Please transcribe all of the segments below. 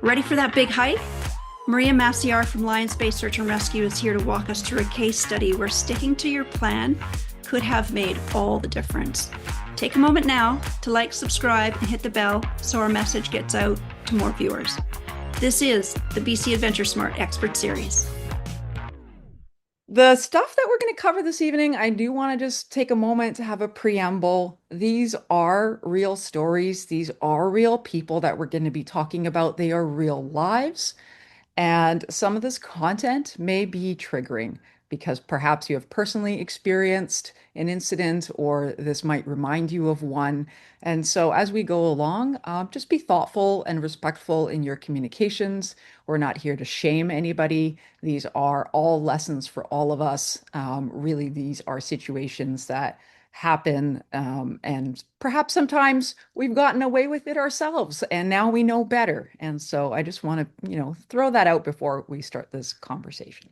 Ready for that big hike? Maria Masiar from Lions Bay Search and Rescue is here to walk us through a case study where sticking to your plan could have made all the difference. Take a moment now to like, subscribe, and hit the bell so our message gets out to more viewers. This is the BC AdventureSmart Expert Series. The stuff that we're going to cover this evening, I do want to just take a moment to have a preamble. These are real stories. These are real people that we're going to be talking about. They are real lives. And some of this content may be triggering because perhaps you have personally experienced an incident or this might remind you of one. And so as we go along, just be thoughtful and respectful in your communications. We're not here to shame anybody. These are all lessons for all of us. Really, these are situations that happen. And perhaps sometimes we've gotten away with it ourselves and now we know better. And so I just want to, throw that out before we start this conversation.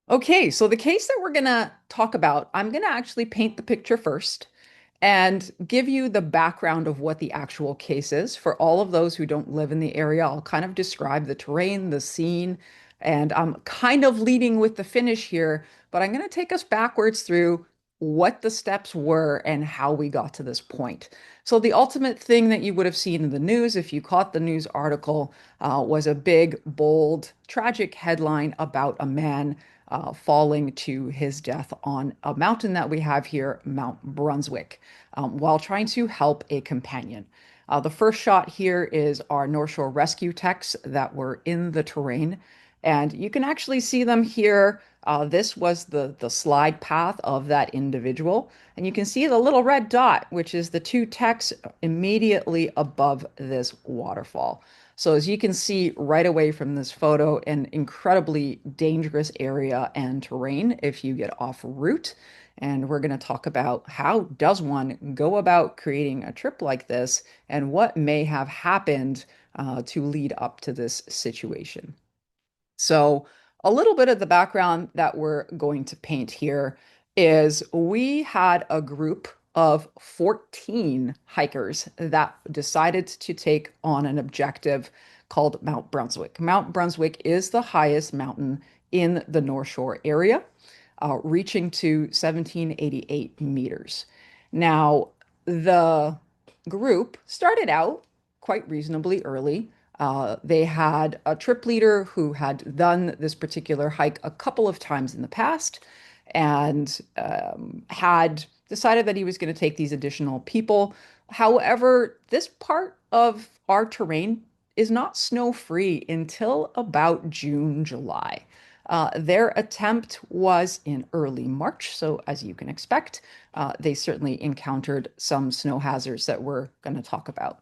Okay, so the case that we're going to talk about, I'm going to actually paint the picture first and give you the background of what the actual case is. For all of those who don't live in the area, I'll kind of describe the terrain, the scene, and I'm kind of leading with the finish here, but I'm going to take us backwards through what the steps were and how we got to this point. So the ultimate thing that you would have seen in the news, if you caught the news article, was a big, bold, tragic headline about a man falling to his death on a mountain that we have here, Mount Brunswick, while trying to help a companion. The first shot here is our North Shore rescue techs that were in the terrain, and you can actually see them here. This was the slide path of that individual, and you can see the little red dot, which is the two techs immediately above this waterfall. So as you can see right away from this photo, an incredibly dangerous area and terrain if you get off route. And we're going to talk about how does one go about creating a trip like this and what may have happened to lead up to this situation. So a little bit of the background that we're going to paint here is we had a group of 14 hikers that decided to take on an objective called Mount Brunswick. Mount Brunswick is the highest mountain in the North Shore area, reaching to 1788 meters. Now, the group started out quite reasonably early. They had a trip leader who had done this particular hike a couple of times in the past and had decided that he was going to take these additional people. However, this part of our terrain is not snow-free until about June, July. Their attempt was in early March, so as you can expect, they certainly encountered some snow hazards that we're going to talk about.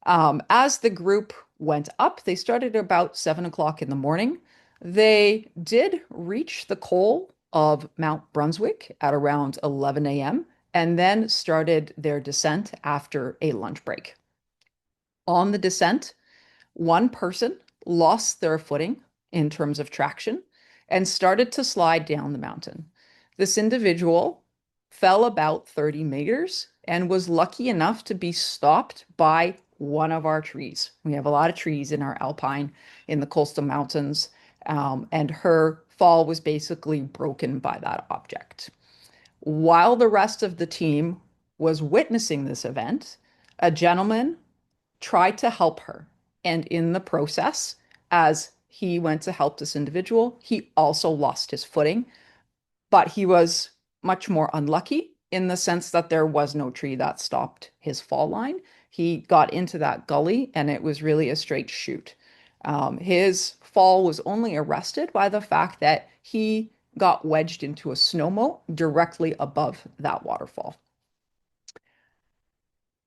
As the group went up, they started about 7 o'clock in the morning. They did reach the col of Mount Brunswick at around 11 a.m. and then started their descent after a lunch break. On the descent, one person lost their footing in terms of traction and started to slide down the mountain. This individual fell about 30 meters and was lucky enough to be stopped by one of our trees. We have a lot of trees in our alpine in the coastal mountains, and her fall was basically broken by that object. While the rest of the team was witnessing this event, a gentleman tried to help her. And in the process, as he went to help this individual, he also lost his footing, but he was much more unlucky in the sense that there was no tree that stopped his fall line. He got into that gully and it was really a straight shoot. His fall was only arrested by the fact that he got wedged into a snowmote directly above that waterfall.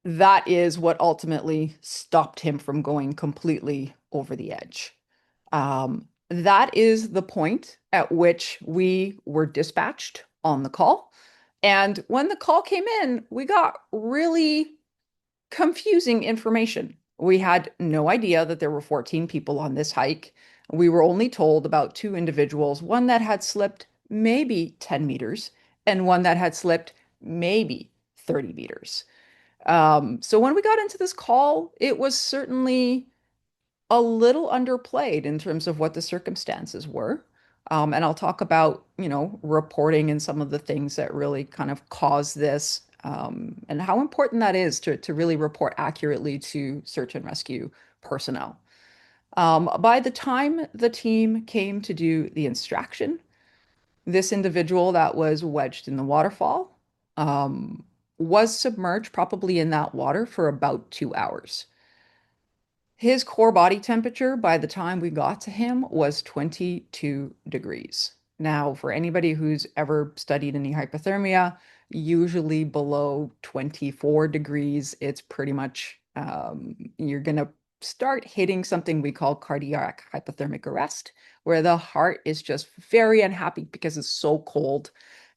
That is what ultimately stopped him from going completely over the edge. That is the point at which we were dispatched on the call. And when the call came in, we got really confusing information. We had no idea that there were 14 people on this hike. We were only told about two individuals, one that had slipped maybe 10 meters and one that had slipped maybe 30 meters. So when we got into this call, it was certainly a little underplayed in terms of what the circumstances were. And I'll talk about, reporting and some of the things that really kind of caused this, and how important that is to really report accurately to search and rescue personnel. By the time the team came to do the extraction, this individual that was wedged in the waterfall, was submerged probably in that water for about 2 hours. His core body temperature by the time we got to him was 22 degrees. Now, for anybody who's ever studied any hypothermia, usually below 24 degrees, it's pretty much, you're going to start hitting something we call cardiac hypothermic arrest, where the heart is just very unhappy because it's so cold,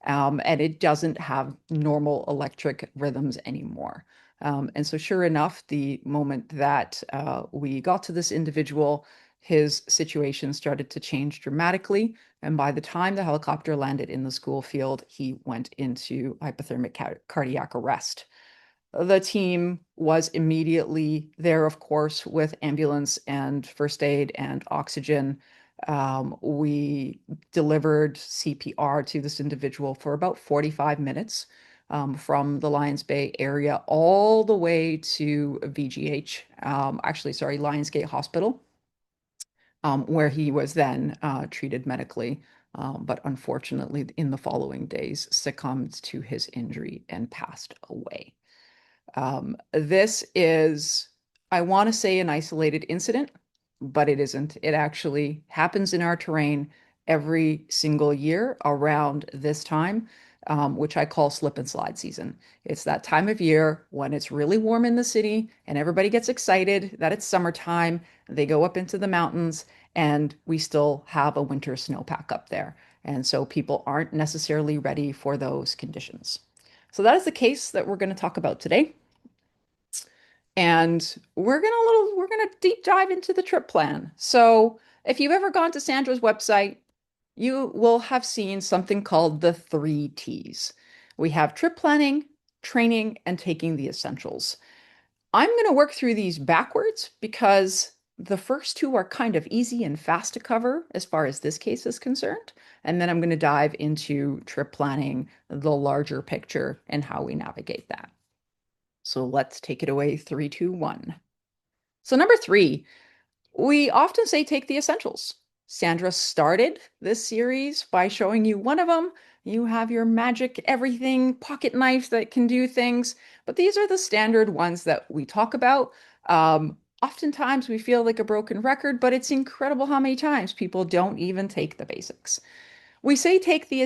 and it doesn't have normal electric rhythms anymore. And so, sure enough, the moment that we got to this individual, his situation started to change dramatically. And by the time the helicopter landed in the school field, he went into hypothermic cardiac arrest. The team was immediately there, of course, with ambulance and first aid and oxygen. We delivered CPR to this individual for about 45 minutes, from the Lions Bay area all the way to VGH, actually, sorry, Lionsgate Hospital, where he was then treated medically. But unfortunately, in the following days, succumbed to his injury and passed away. This is, I want to say, an isolated incident, but it isn't. It actually happens in our terrain every single year around this time, which I call slip and slide season. It's that time of year when it's really warm in the city and everybody gets excited that it's summertime. They go up into the mountains and we still have a winter snowpack up there. And so people aren't necessarily ready for those conditions. So that is the case that we're going to talk about today. And we're gonna deep dive into the trip plan. So if you've ever gone to Sandra's website, you will have seen something called the 3 T's. We have trip planning, training, and taking the essentials. I'm going to work through these backwards because the first two are kind of easy and fast to cover as far as this case is concerned. And then I'm going to dive into trip planning, the larger picture, and how we navigate that. So let's take it away. 3, 2, 1. So, number 3, we often say take the essentials. Sandra started this series by showing you one of them. You have your magic everything pocket knife that can do things, but these are the standard ones that we talk about. Oftentimes we feel like a broken record, but it's incredible how many times people don't even take the basics. We say take the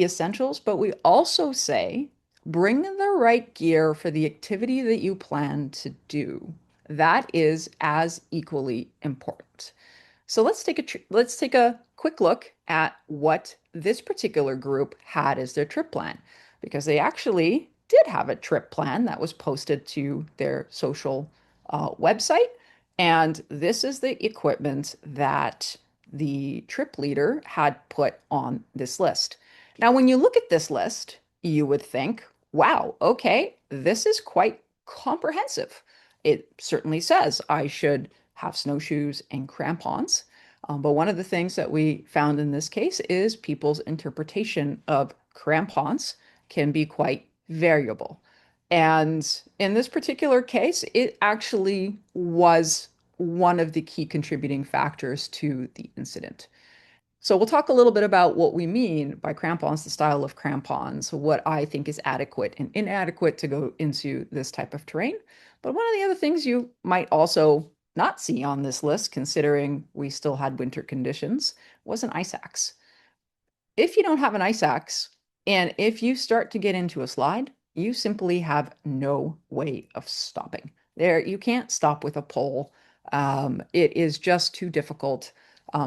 essentials, but we also say bring the right gear for the activity that you plan to do. That is as equally important. So let's take a quick look at what this particular group had as their trip plan, because they actually did have a trip plan that was posted to their social website. And this is the equipment that the trip leader had put on this list. Now, when you look at this list, you would think, wow, okay, this is quite comprehensive. It certainly says I should have snowshoes and crampons. But one of the things that we found in this case is people's interpretation of crampons can be quite variable. And in this particular case, it actually was one of the key contributing factors to the incident. So we'll talk a little bit about what we mean by crampons, the style of crampons, what I think is adequate and inadequate to go into this type of terrain. But one of the other things you might also not see on this list, considering we still had winter conditions, was an ice axe. If you don't have an ice axe, and if you start to get into a slide, you simply have no way of stopping. There, you can't stop with a pole. It is just too difficult.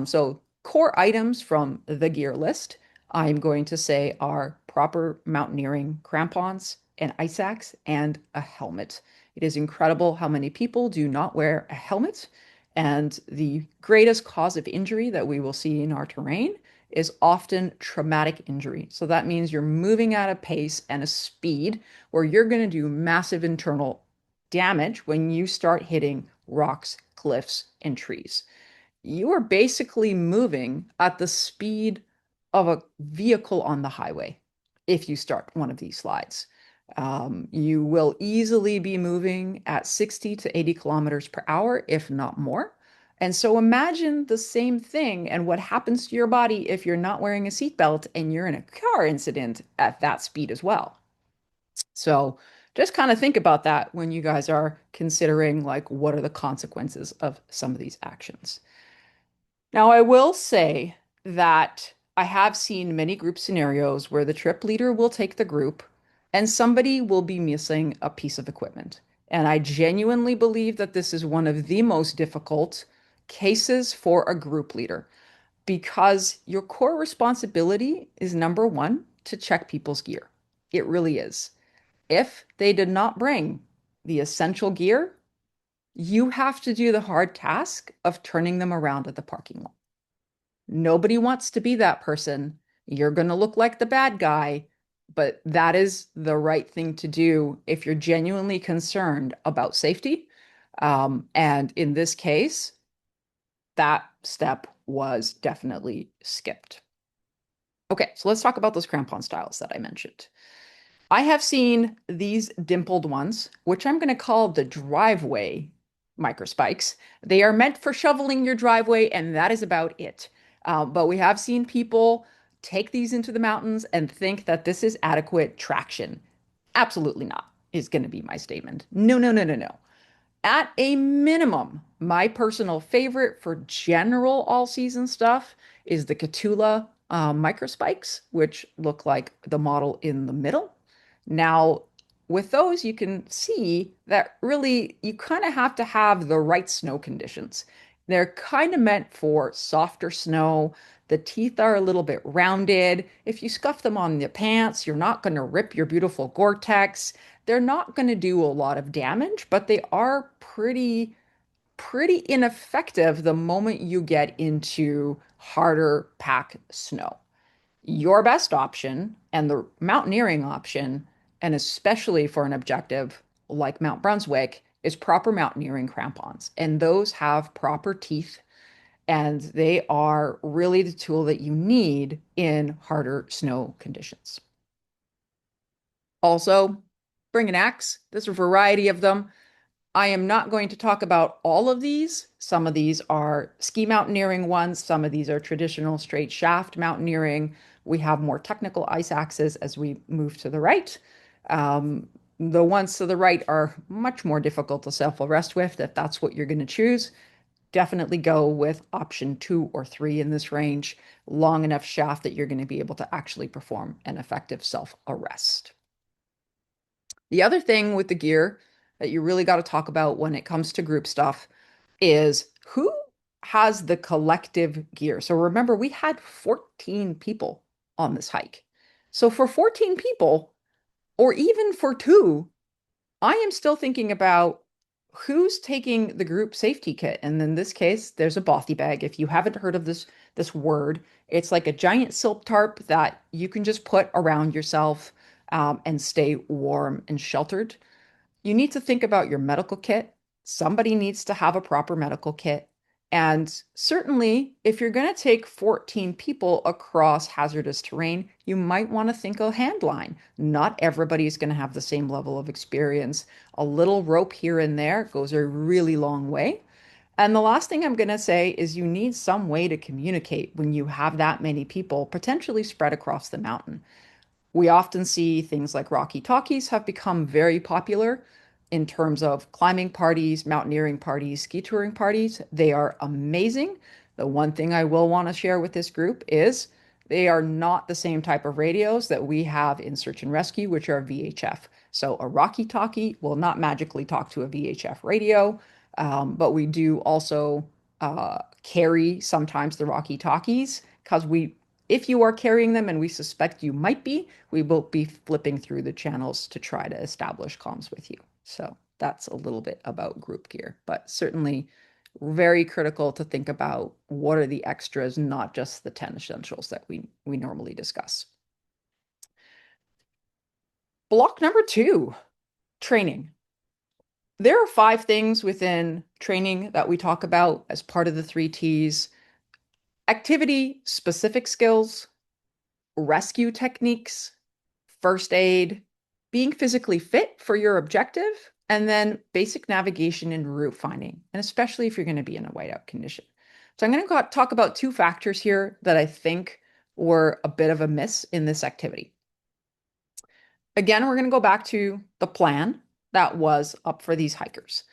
So core items from the gear list, I'm going to say are proper mountaineering crampons, an ice axe, and a helmet. It is incredible how many people do not wear a helmet. And the greatest cause of injury that we will see in our terrain is often traumatic injury. So that means you're moving at a pace and a speed where you're going to do massive internal damage when you start hitting rocks, cliffs, and trees. You are basically moving at the speed of a vehicle on the highway if you start one of these slides. You will easily be moving at 60 to 80 kilometers per hour, if not more. And so imagine the same thing and what happens to your body if you're not wearing a seatbelt and you're in a car incident at that speed as well. So just kind of think about that when you guys are considering like what are the consequences of some of these actions. Now, I will say that I have seen many group scenarios where the trip leader will take the group and somebody will be missing a piece of equipment. And I genuinely believe that this is one of the most difficult cases for a group leader because your core responsibility is number one, to check people's gear. It really is. If they did not bring the essential gear, you have to do the hard task of turning them around at the parking lot. Nobody wants to be that person. You're going to look like the bad guy, but that is the right thing to do if you're genuinely concerned about safety. And in this case, that step was definitely skipped. Okay, so let's talk about those crampon styles that I mentioned. I have seen these dimpled ones, which I'm going to call the driveway microspikes. They are meant for shoveling your driveway, and that is about it. But we have seen people take these into the mountains and think that this is adequate traction. Absolutely not, is going to be my statement. No, no, no, no, no. At a minimum, my personal favorite for general all-season stuff is the Catula microspikes, which look like the model in the middle. Now, with those, you can see that really you kind of have to have the right snow conditions. They're kind of meant for softer snow. The teeth are a little bit rounded. If you scuff them on the pants, you're not going to rip your beautiful Gore-Tex. They're not going to do a lot of damage, but they are pretty ineffective the moment you get into harder pack snow. Your best option and the mountaineering option, and especially for an objective like Mount Brunswick, is proper mountaineering crampons. And those have proper teeth, and they are really the tool that you need in harder snow conditions. Also, bring an axe. There's a variety of them. I am not going to talk about all of these. Some of these are ski mountaineering ones. Some of these are traditional straight shaft mountaineering. We have more technical ice axes as we move to the right. The ones to the right are much more difficult to self-arrest with. If that's what you're going to choose, definitely go with option 2 or 3 in this range. Long enough shaft that you're going to be able to actually perform an effective self-arrest. The other thing with the gear that you really got to talk about when it comes to group stuff is who has the collective gear. So remember, we had 14 people on this hike. So for 14 people, or even for two, I am still thinking about who's taking the group safety kit. And in this case, there's a bothy bag. If you haven't heard of this word, it's like a giant silk tarp that you can just put around yourself and stay warm and sheltered. You need to think about your medical kit. Somebody needs to have a proper medical kit. And certainly, if you're going to take 14 people across hazardous terrain, you might want to think of handline. Not everybody is going to have the same level of experience. A little rope here and there goes a really long way. And the last thing I'm going to say is you need some way to communicate when you have that many people potentially spread across the mountain. We often see things like Rocky Talkies have become very popular in terms of climbing parties, mountaineering parties, ski touring parties. They are amazing. The one thing I will want to share with this group is they are not the same type of radios that we have in search and rescue, which are VHF. So a Rocky Talkie will not magically talk to a VHF radio, but we do also carry sometimes the Rocky Talkies because if you are carrying them and we suspect you might be, we will be flipping through the channels to try to establish comms with you. So that's a little bit about group gear, but certainly very critical to think about what are the extras, not just the 10 essentials that we normally discuss. Block number 2, training. There are 5 things within training that we talk about as part of the 3 T's: activity specific skills, rescue techniques, first aid, being physically fit for your objective, and then basic navigation and route finding, and especially if you're going to be in a whiteout condition. So I'm going to talk about 2 factors here that I think were a bit of a miss in this activity. Again, we're going to go back to the plan that was up for these hikers.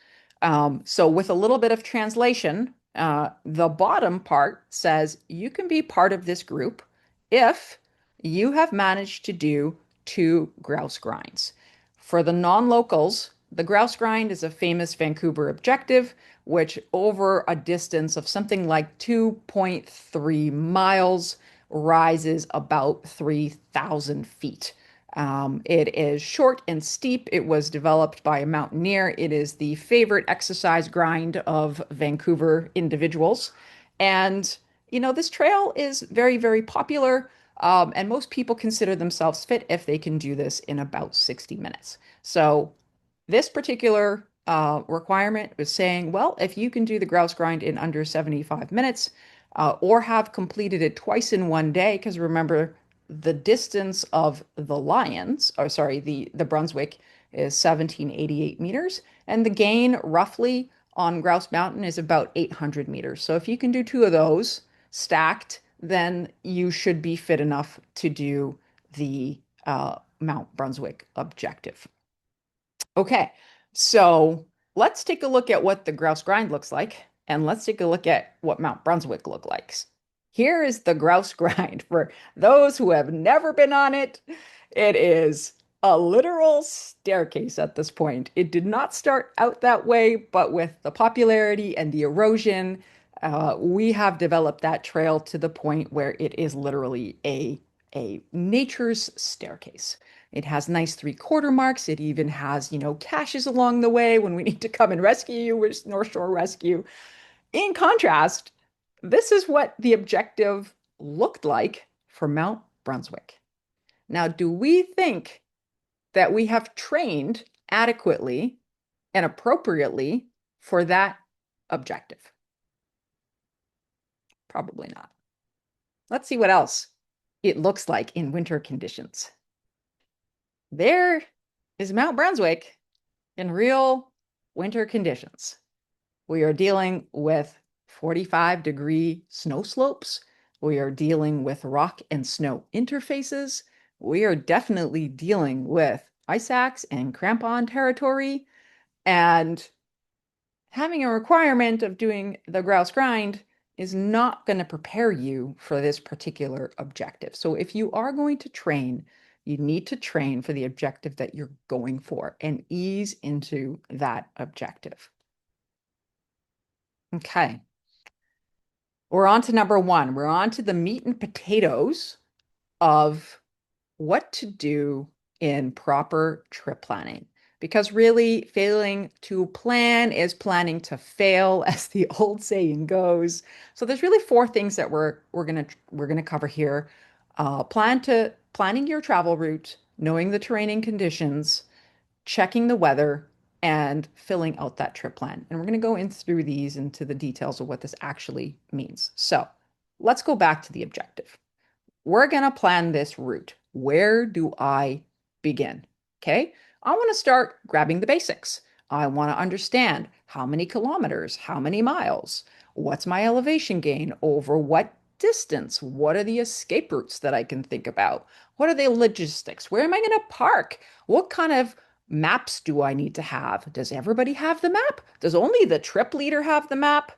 So with a little bit of translation, the bottom part says you can be part of this group if you have managed to do 2 grouse grinds. For the non-locals, the grouse grind is a famous Vancouver objective, which over a distance of something like 2.3 miles rises about 3,000 feet. It is short and steep. It was developed by a mountaineer. It is the favorite exercise grind of Vancouver individuals. And, this trail is very, very popular. And most people consider themselves fit if they can do this in about 60 minutes. So this particular requirement was saying, well, if you can do the grouse grind in under 75 minutes, or have completed it twice in one day, because remember, the distance of the Lions, or sorry, the Brunswick is 1788 meters, and the gain roughly on Grouse Mountain is about 800 meters. So if you can do 2 of those stacked, then you should be fit enough to do the Mount Brunswick objective. Okay, so let's take a look at what the grouse grind looks like, and let's take a look at what Mount Brunswick look like. Here is the grouse grind. For those who have never been on it, it is a literal staircase at this point. It did not start out that way, but with the popularity and the erosion, we have developed that trail to the point where it is literally a nature's staircase. It has nice 3/4 marks. It even has, caches along the way when we need to come and rescue you with North Shore Rescue. In contrast, this is what the objective looked like for Mount Brunswick. Now, do we think that we have trained adequately and appropriately for that objective? Probably not. Let's see what else it looks like in winter conditions. There is Mount Brunswick in real winter conditions. We are dealing with 45-degree snow slopes. We are dealing with rock and snow interfaces. We are definitely dealing with ice axe and crampon territory. And having a requirement of doing the grouse grind is not going to prepare you for this particular objective. So if you are going to train, you need to train for the objective that you're going for and ease into that objective. Okay. We're on to number 1. We're on to the meat and potatoes of what to do in proper trip planning. Because really, failing to plan is planning to fail, as the old saying goes. So there's really 4 things that we're gonna cover here. Planning your travel route, knowing the terrain and conditions, checking the weather, and filling out that trip plan. And we're going to go in through these into the details of what this actually means. So let's go back to the objective. We're going to plan this route. Where do I begin? Okay. I want to start grabbing the basics. I want to understand how many kilometers, how many miles, what's my elevation gain over what distance, what are the escape routes that I can think about, what are the logistics, where am I going to park, what kind of maps do I need to have? Does everybody have the map? Does only the trip leader have the map?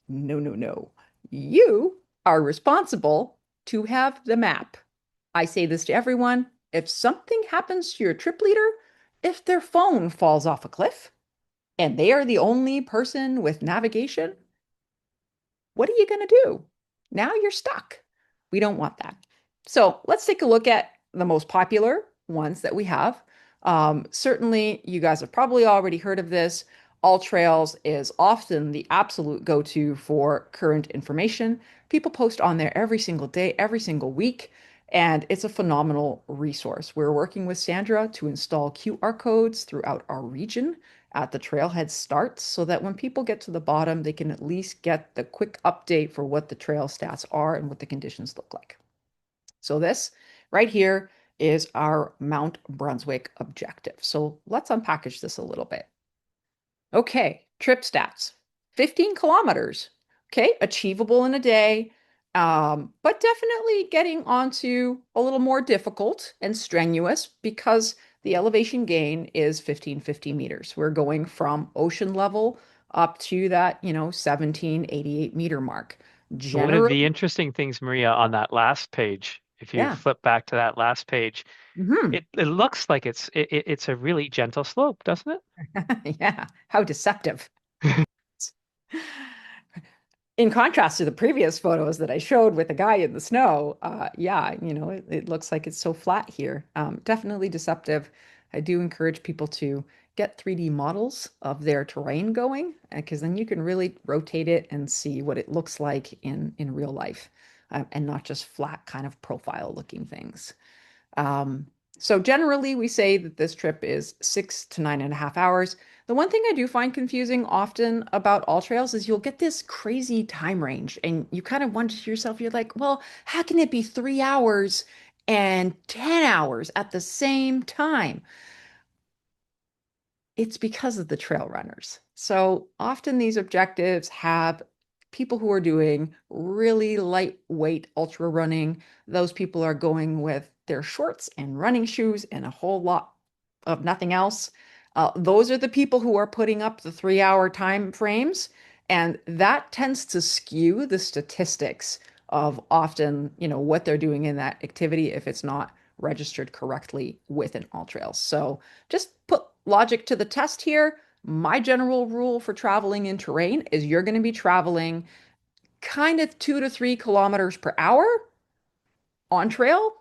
No, no, no. You are responsible to have the map. I say this to everyone. If something happens to your trip leader, if their phone falls off a cliff and they are the only person with navigation, what are you going to do? Now you're stuck. We don't want that. So let's take a look at the most popular ones that we have. Certainly, you guys have probably already heard of this. All Trails is often the absolute go-to for current information. People post on there every single day, every single week, and it's a phenomenal resource. We're working with Sandra to install QR codes throughout our region at the trailhead starts so that when people get to the bottom, they can at least get the quick update for what the trail stats are and what the conditions look like. So this right here is our Mount Brunswick objective. So let's unpackage this a little bit. Okay, trip stats. 15 kilometers. Okay, achievable in a day, but definitely getting onto a little more difficult and strenuous because the elevation gain is 1550 meters. We're going from ocean level up to that, 1788-meter mark. One of the Generally, interesting things, Maria, on that last page, if you yeah. flip back to that last page, Hmm. it looks like it's a really gentle slope, doesn't Yeah, how deceptive. In contrast to the previous photos that I showed with the guy in the snow, yeah, it looks like it's so flat here. Definitely deceptive. I do encourage people to get 3D models of their terrain going, because then you can really rotate it and see what it looks like in real life, and not just flat kind of profile looking things. Um, so generally, we say that this trip is 6 to 9.5 hours. The one thing I do find confusing often about all trails is you'll get this crazy time range, and you kind of wonder to yourself, you're like, well, how can it be 3 hours and 10 hours at the same time? It's because of the trail runners. So often these objectives have people who are doing really lightweight ultra running. Those people are going with their shorts and running shoes and a whole lot of nothing else. Those are the people who are putting up the 3 hour time frames. And that tends to skew the statistics of often, what they're doing in that activity if it's not registered correctly with an all trails. So just put logic to the test here. My general rule for traveling in terrain is you're going to be traveling kind of 2 to 3 kilometers per hour on trail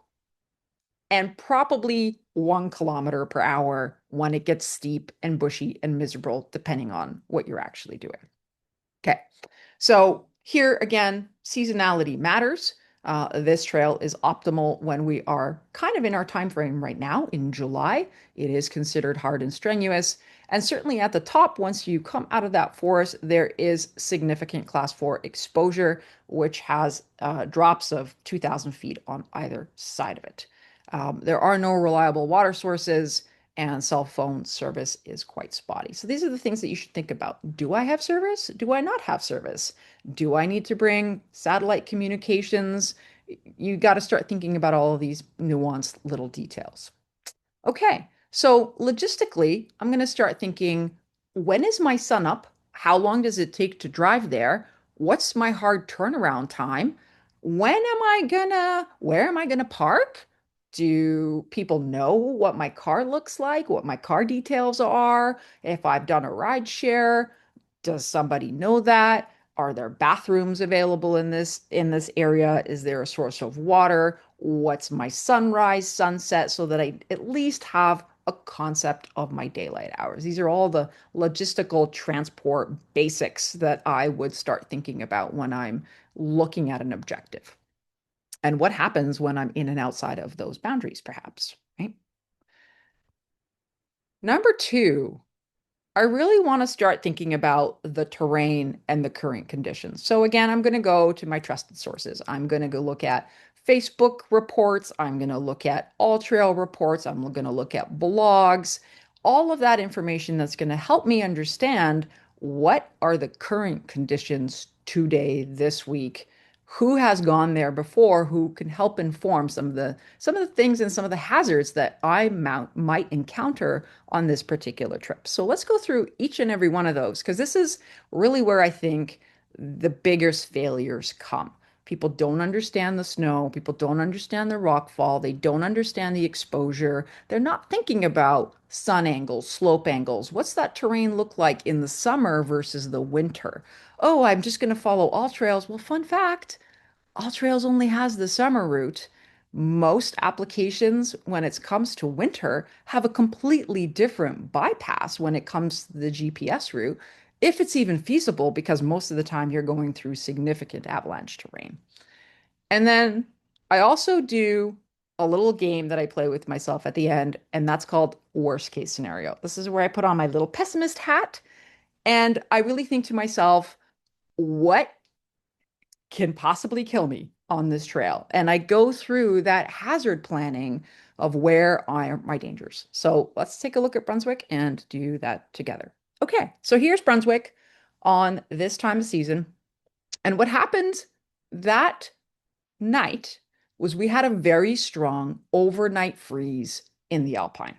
and probably 1 kilometer per hour when it gets steep and bushy and miserable, depending on what you're actually doing. Okay, so here again, seasonality matters. This trail is optimal when we are kind of in our time frame right now in July. It is considered hard and strenuous. And certainly at the top, once you come out of that forest, there is significant class 4 exposure, which has drops of 2,000 feet on either side of it. There are no reliable water sources, and cell phone service is quite spotty. So these are the things that you should think about. Do I have service? Do I not have service? Do I need to bring satellite communications? You got to start thinking about all of these nuanced little details. Okay, so logistically, I'm going to start thinking, when is my sun up? How long does it take to drive there? What's my hard turnaround time? Where am I gonna park? Do people know what my car looks like, what my car details are? If I've done a ride share, does somebody know that? Are there bathrooms available in this area? Is there a source of water? What's my sunrise, sunset, so that I at least have a concept of my daylight hours. These are all the logistical transport basics that I would start thinking about when I'm looking at an objective. And what happens when I'm in and outside of those boundaries, perhaps, right? Number two, I really want to start thinking about the terrain and the current conditions. So again, I'm going to go to my trusted sources. I'm going to go look at Facebook reports. I'm going to look at all trail reports. I'm going to look at blogs, all of that information that's going to help me understand what are the current conditions today, this week, who has gone there before, who can help inform some of the things and some of the hazards that I might encounter on this particular trip. So let's go through each and every one of those because this is really where I think the biggest failures come. People don't understand the snow. People don't understand the rock fall. They don't understand the exposure. They're not thinking about sun angles, slope angles. What's that terrain look like in the summer versus the winter? Oh, I'm just going to follow all trails. Well, fun fact, all trails only has the summer route. Most applications, when it comes to winter, have a completely different bypass when it comes to the GPS route, if it's even feasible, because most of the time you're going through significant avalanche terrain. And then I also do a little game that I play with myself at the end, and that's called worst case scenario. This is where I put on my little pessimist hat and I really think to myself, what can possibly kill me on this trail? And I go through that hazard planning of where are my dangers. So let's take a look at Brunswick and do that together. Okay, so here's Brunswick on this time of season. And what happened that night was we had a very strong overnight freeze in the Alpine.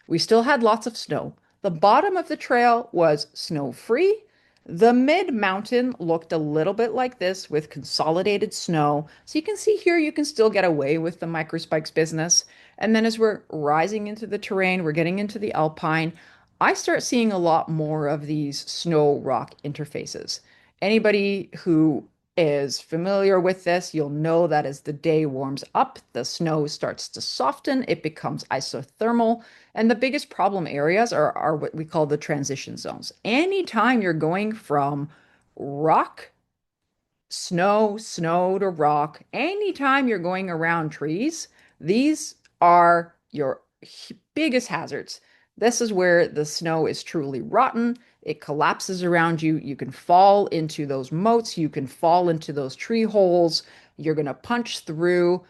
We still had lots of snow. The bottom of the trail was snow-free. The mid-mountain looked a little bit like this with consolidated snow. So you can see here, you can still get away with the microspikes business. And then as we're rising into the terrain, we're getting into the Alpine, I start seeing a lot more of these snow rock interfaces. Anybody who is familiar with this, you'll know that as the day warms up, the snow starts to soften, it becomes isothermal, and the biggest problem areas are what we call the transition zones. Anytime you're going from rock, snow to rock, anytime you're going around trees, these are your biggest hazards. This is where the snow is truly rotten. It collapses around you. You can fall into those moats. You can fall into those tree holes. You're going to punch through.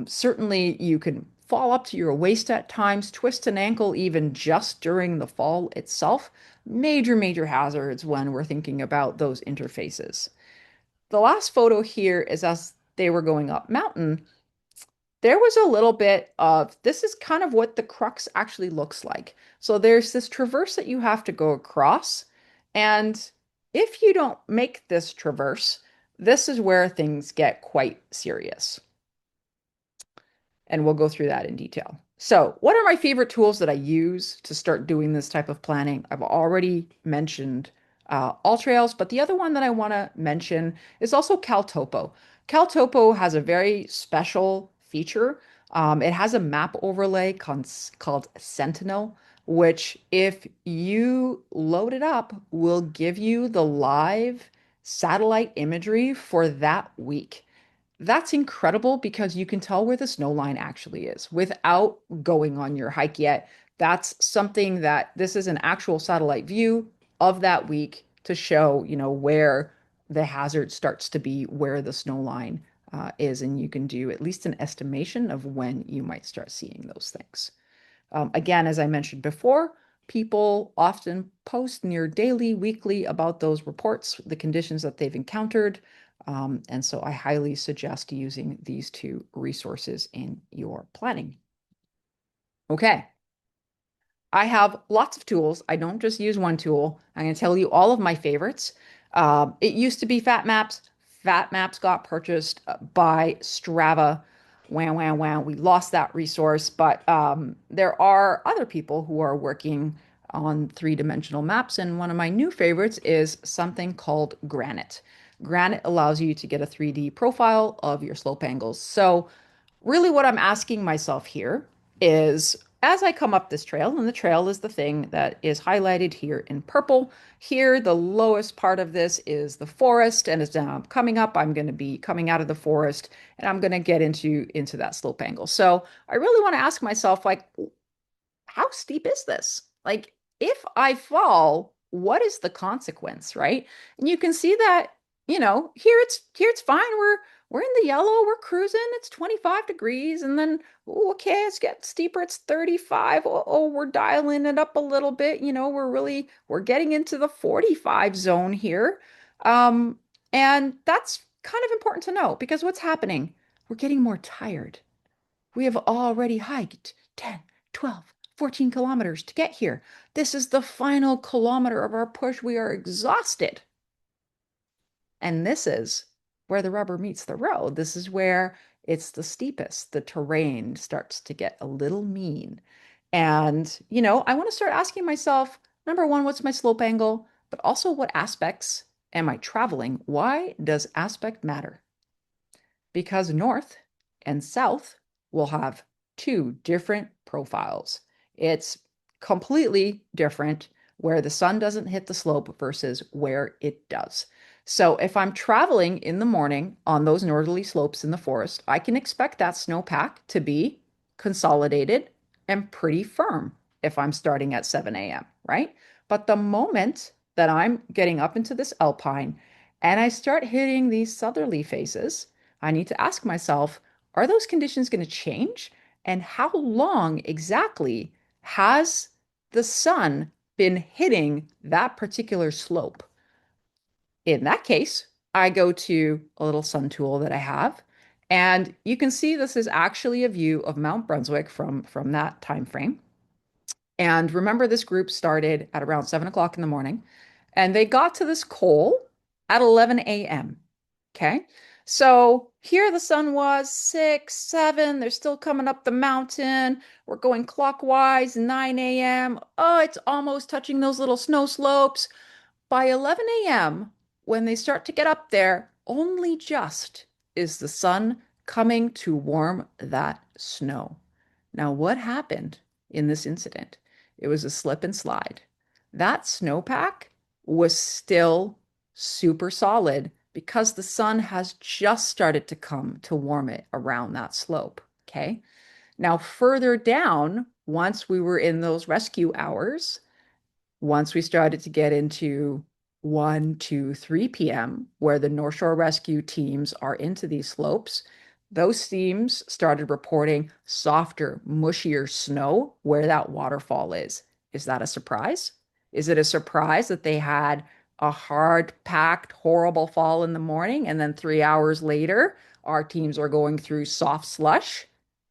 Certainly, you can fall up to your waist at times, twist an ankle even just during the fall itself. Major hazards when we're thinking about those interfaces. The last photo here is as they were going up mountain. There was a little bit of, this is kind of what the crux actually looks like. So there's this traverse that you have to go across. And if you don't make this traverse, this is where things get quite serious. And we'll go through that in detail. So what are my favorite tools that I use to start doing this type of planning? I've already mentioned AllTrails, but the other one that I want to mention is also CalTopo. CalTopo has a very special feature. It has a map overlay called Sentinel, which if you load it up, will give you the live satellite imagery for that week. That's incredible because you can tell where the snow line actually is without going on your hike yet. That's something that this is an actual satellite view of that week to show, where the hazard starts to be, where the snow line is, and you can do at least an estimation of when you might start seeing those things. Again, as I mentioned before, people often post near daily, weekly about those reports, the conditions that they've encountered. And so I highly suggest using these two resources in your planning. Okay. I have lots of tools. I don't just use one tool. I'm going to tell you all of my favorites. It used to be Fat Maps. Fat Maps got purchased by Strava. Wow. We lost that resource, but there are other people who are working on three-dimensional maps, and one of my new favorites is something called Granite. Granite allows you to get a 3D profile of your slope angles. So really what I'm asking myself here is as I come up this trail, and the trail is the thing that is highlighted here in purple. Here, the lowest part of this is the forest, and as I'm coming up, I'm going to be coming out of the forest, and I'm going to get into that slope angle. So I really want to ask myself, like, how steep is this? Like, if I fall, what is the consequence, right? And you can see that, here it's fine. We're in the yellow, we're cruising, it's 25 degrees, and then okay, it's getting steeper, it's 35. We're dialing it up a little bit, we're getting into the 45 zone here. And that's kind of important to know because what's happening? We're getting more tired. We have already hiked 10, 12, 14 kilometers to get here. This is the final kilometer of our push. We are exhausted. And this is where the rubber meets the road. This is where it's the steepest. The terrain starts to get a little mean. And, I want to start asking myself, number one, what's my slope angle? But also, what aspects am I traveling? Why does aspect matter? Because north and south will have two different profiles. It's completely different where the sun doesn't hit the slope versus where it does. So if I'm traveling in the morning on those northerly slopes in the forest, I can expect that snowpack to be consolidated and pretty firm if I'm starting at 7 a.m., right? But the moment that I'm getting up into this alpine and I start hitting these southerly faces, I need to ask myself, are those conditions going to change? And how long exactly has the sun been hitting that particular slope? In that case, I go to a little sun tool that I have, and you can see this is actually a view of Mount Brunswick from that time frame. And remember, this group started at around 7 o'clock in the morning, and they got to this col at 11 a.m. Okay. So here the sun was 6, 7. They're still coming up the mountain. We're going clockwise, 9 a.m. Oh, it's almost touching those little snow slopes. By 11 a.m., when they start to get up there, only just is the sun coming to warm that snow. Now, what happened in this incident? It was a slip and slide. That snowpack was still super solid because the sun has just started to come to warm it around that slope. Okay. Now, further down, once we were in those rescue hours, once we started to get into 1, 2, 3 p.m., where the North Shore rescue teams are into these slopes, those teams started reporting softer, mushier snow where that waterfall is. Is that a surprise? Is it a surprise that they had a hard packed, horrible fall in the morning and then 3 hours later, our teams are going through soft slush?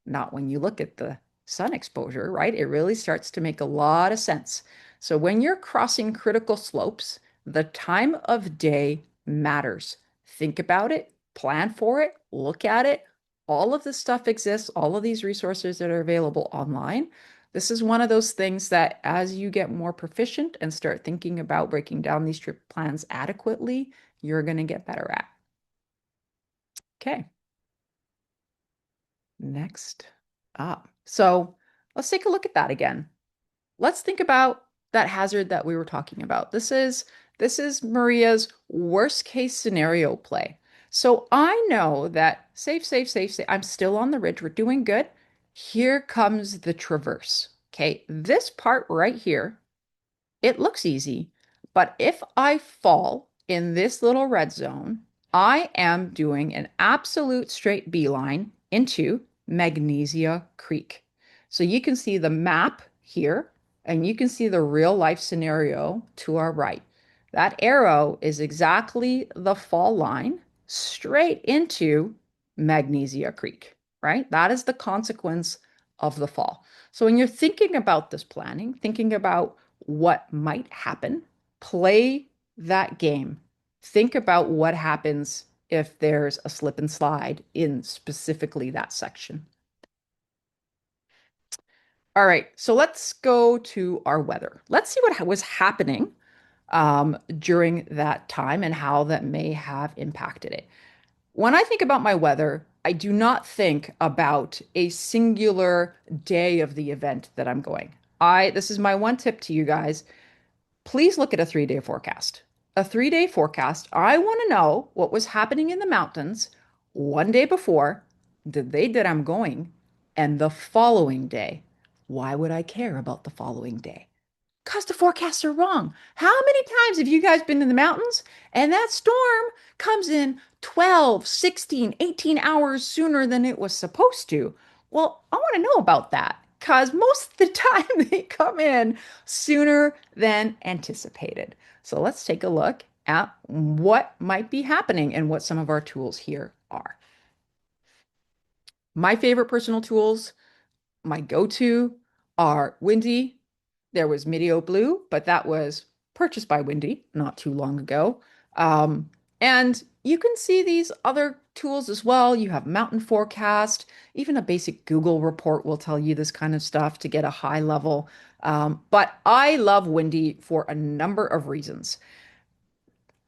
Not when you look at the sun exposure, right? It really starts to make a lot of sense. So when you're crossing critical slopes, the time of day matters. Think about it, plan for it, look at it. All of this stuff exists, all of these resources that are available online. This is one of those things that as you get more proficient and start thinking about breaking down these trip plans adequately, you're going to get better at. Okay. Next up. So let's take a look at that again. Let's think about that hazard that we were talking about. This is Maria's worst case scenario play. So I know that safe, safe, safe, safe. I'm still on the ridge. We're doing good. Here comes the traverse. Okay, this part right here, it looks easy, but if I fall in this little red zone, I am doing an absolute straight beeline into Magnesia Creek. So you can see the map here, and you can see the real life scenario to our right. That arrow is exactly the fall line straight into Magnesia Creek, right? That is the consequence of the fall. So when you're thinking about this planning, thinking about what might happen, play that game. Think about what happens if there's a slip and slide in specifically that section. All right, so let's go to our weather. Let's see what was happening during that time and how that may have impacted it. When I think about my weather, I do not think about a singular day of the event that I'm going. This is my one tip to you guys. Please look at a 3-day forecast. A 3-day forecast, I want to know what was happening in the mountains one day before, the day that I'm going, and the following day. Why would I care about the following day? Because the forecasts are wrong. How many times have you guys been in the mountains and that storm comes in 12, 16, 18 hours sooner than it was supposed to? Well, I want to know about that because most of the time they come in sooner than anticipated. So let's take a look at what might be happening and what some of our tools here are. My favorite personal tools, my go-to are Windy. There was Meteo Blue, but that was purchased by Windy not too long ago. And you can see these other tools as well. You have Mountain Forecast, even a basic Google report will tell you this kind of stuff to get a high level. But I love Windy for a number of reasons.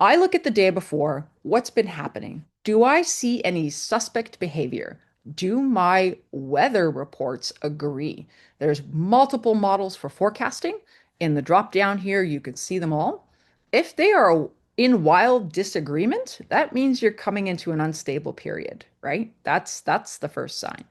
I look at the day before, what's been happening? Do I see any suspect behavior? Do my weather reports agree? There's multiple models for forecasting. In the drop down here, you can see them all. If they are in wild disagreement, that means you're coming into an unstable period, right? That's the first sign.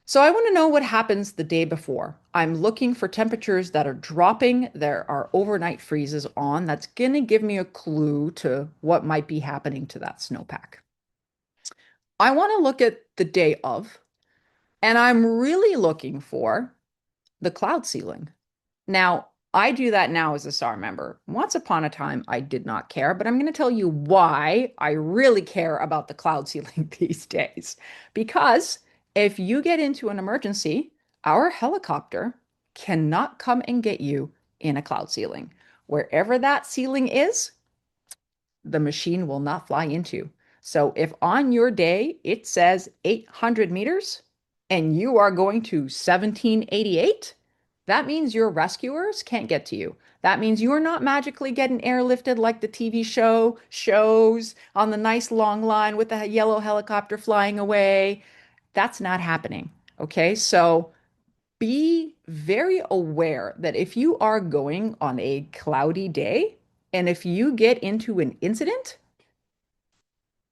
So I want to know what happens the day before. I'm looking for temperatures that are dropping. There are overnight freezes on. That's going to give me a clue to what might be happening to that snowpack. I want to look at the day of, and I'm really looking for the cloud ceiling. Now, I do that now as a SAR member. Once upon a time, I did not care, but I'm going to tell you why I really care about the cloud ceiling these days. Because if you get into an emergency, our helicopter cannot come and get you in a cloud ceiling. Wherever that ceiling is, the machine will not fly into. So if on your day it says 800 meters and you are going to 1788, that means your rescuers can't get to you. That means you are not magically getting airlifted like the TV show shows on the nice long line with the yellow helicopter flying away. That's not happening. Okay, so be very aware that if you are going on a cloudy day and if you get into an incident,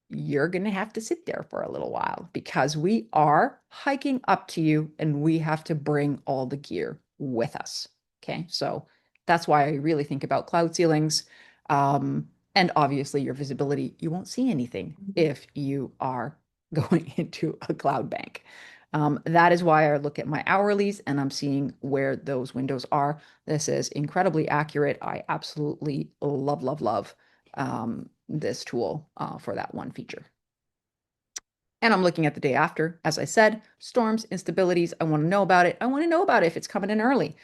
you're going to have to sit there for a little while because we are hiking up to you and we have to bring all the gear with us. Okay, so that's why I really think about cloud ceilings. And obviously, your visibility, you won't see anything if you are going into a cloud bank. That is why I look at my hourlies and I'm seeing where those windows are. This is incredibly accurate. I absolutely love, love, love this tool for that one feature. And I'm looking at the day after. As I said, storms, instabilities, I want to know about it. I want to know about it if it's coming in early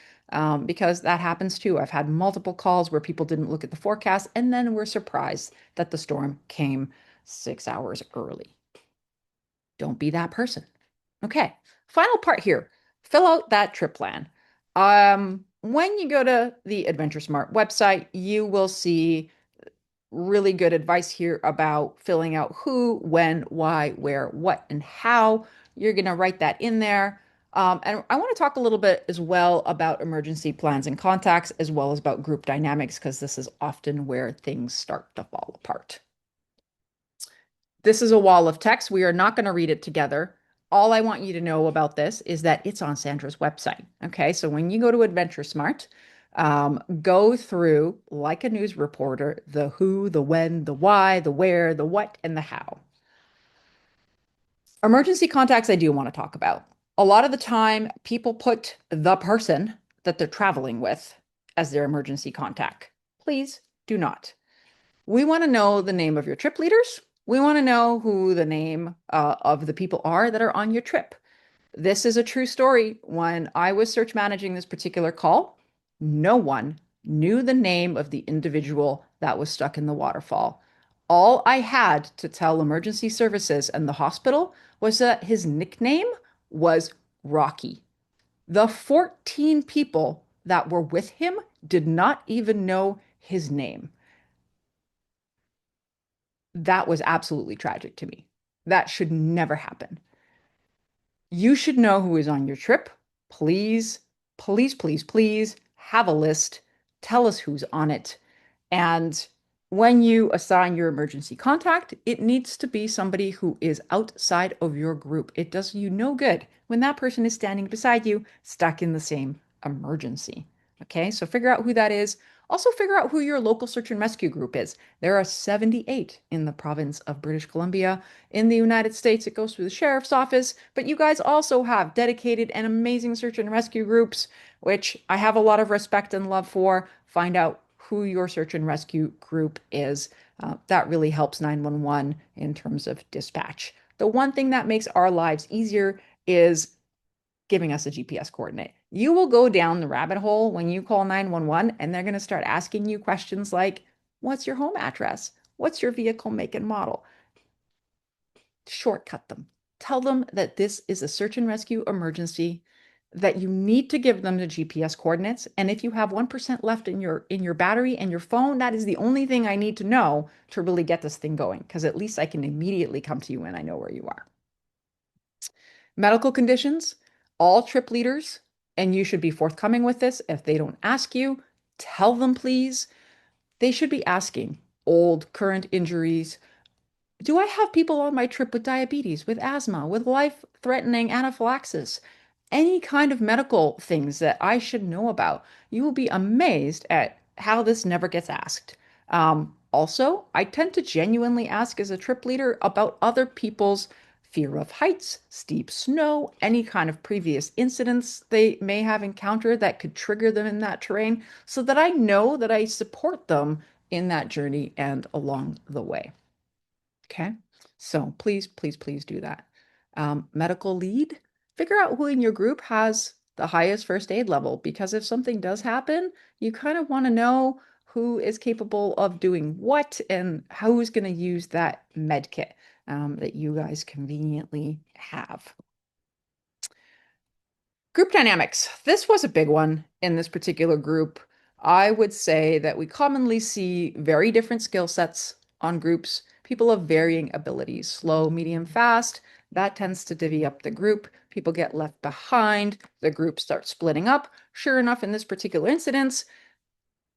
because that happens too. I've had multiple calls where people didn't look at the forecast and then were surprised that the storm came 6 hours early. Don't be that person. Okay, final part here. Fill out that trip plan. When you go to the AdventureSmart website, you will see really good advice here about filling out who, when, why, where, what, and how. You're going to write that in there. And I want to talk a little bit as well about emergency plans and contacts, as well as about group dynamics, because this is often where things start to fall apart. This is a wall of text. We are not going to read it together. All I want you to know about this is that it's on Sandra's website. Okay, so when you go to AdventureSmart, go through, like a news reporter, the who, the when, the why, the where, the what, and the how. Emergency contacts, I do want to talk about. A lot of the time, people put the person that they're traveling with as their emergency contact. Please do not. We want to know the name of your trip leaders. We want to know who the name of the people are that are on your trip. This is a true story. When I was search managing this particular call, no one knew the name of the individual that was stuck in the waterfall. All I had to tell emergency services and the hospital was that his nickname was Rocky. The 14 people that were with him did not even know his name. That was absolutely tragic to me. That should never happen. You should know who is on your trip. Please, please, please, please have a list. Tell us who's on it. And when you assign your emergency contact, it needs to be somebody who is outside of your group. It does you no good when that person is standing beside you, stuck in the same emergency. Okay, so figure out who that is. Also, figure out who your local search and rescue group is. There are 78 in the province of British Columbia. In the United States, it goes through the sheriff's office, but you guys also have dedicated and amazing search and rescue groups, which I have a lot of respect and love for. Find out who your search and rescue group is. That really helps 911 in terms of dispatch. The one thing that makes our lives easier is giving us a GPS coordinate. You will go down the rabbit hole when you call 911 and they're going to start asking you questions like, what's your home address? What's your vehicle make and model? Shortcut them. Tell them that this is a search and rescue emergency, that you need to give them the GPS coordinates. And if you have 1% left in your battery and your phone, that is the only thing I need to know to really get this thing going, because at least I can immediately come to you when I know where you are. Medical conditions, all trip leaders, and you should be forthcoming with this. If they don't ask you, tell them, please. They should be asking old, current injuries. Do I have people on my trip with diabetes, with asthma, with life-threatening anaphylaxis? Any kind of medical things that I should know about? You will be amazed at how this never gets asked. Also, I tend to genuinely ask as a trip leader about other people's fear of heights, steep snow, any kind of previous incidents they may have encountered that could trigger them in that terrain, so that I know that I support them in that journey and along the way. Okay. So please, please, please do that. Medical lead, figure out who in your group has the highest first aid level, because if something does happen, you kind of want to know who is capable of doing what and who's going to use that med kit that you guys conveniently have. Group dynamics. This was a big one in this particular group. I would say that we commonly see very different skill sets on groups, people of varying abilities, slow, medium, fast. That tends to divvy up the group. People get left behind. The group starts splitting up. Sure enough, in this particular incident,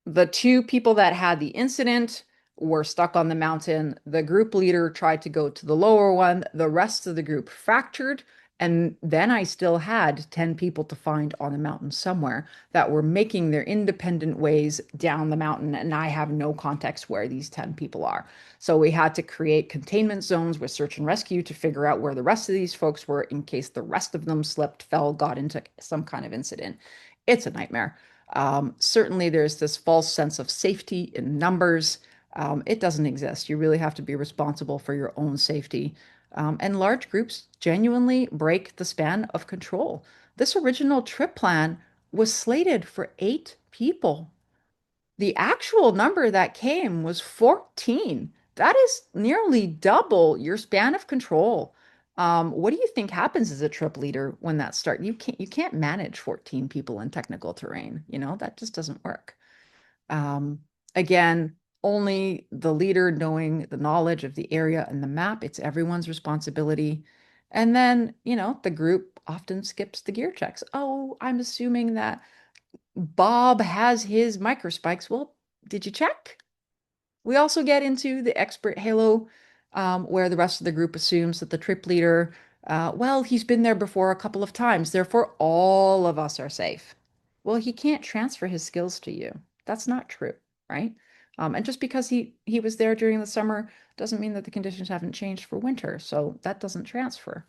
the two people that had the incident were stuck on the mountain. The group leader tried to go to the lower one. The rest of the group fractured. And then I still had 10 people to find on the mountain somewhere that were making their independent ways down the mountain. And I have no context where these 10 people are. So we had to create containment zones with search and rescue to figure out where the rest of these folks were in case the rest of them slipped, fell, got into some kind of incident. It's a nightmare. Certainly, there's this false sense of safety in numbers. It doesn't exist. You really have to be responsible for your own safety. And large groups genuinely break the span of control. This original trip plan was slated for 8 people. The actual number that came was 14. That is nearly double your span of control. What do you think happens as a trip leader when that starts? You can't manage 14 people in technical terrain. That just doesn't work. Um, Again, only the leader knowing the knowledge of the area and the map. It's everyone's responsibility. And then, the group often skips the gear checks. Oh, I'm assuming that Bob has his microspikes. Well, did you check? We also get into the expert halo, where the rest of the group assumes that the trip leader, well, he's been there before a couple of times, therefore all of us are safe. Well, he can't transfer his skills to you. That's not true, right? And just because he was there during the summer doesn't mean that the conditions haven't changed for winter. So that doesn't transfer.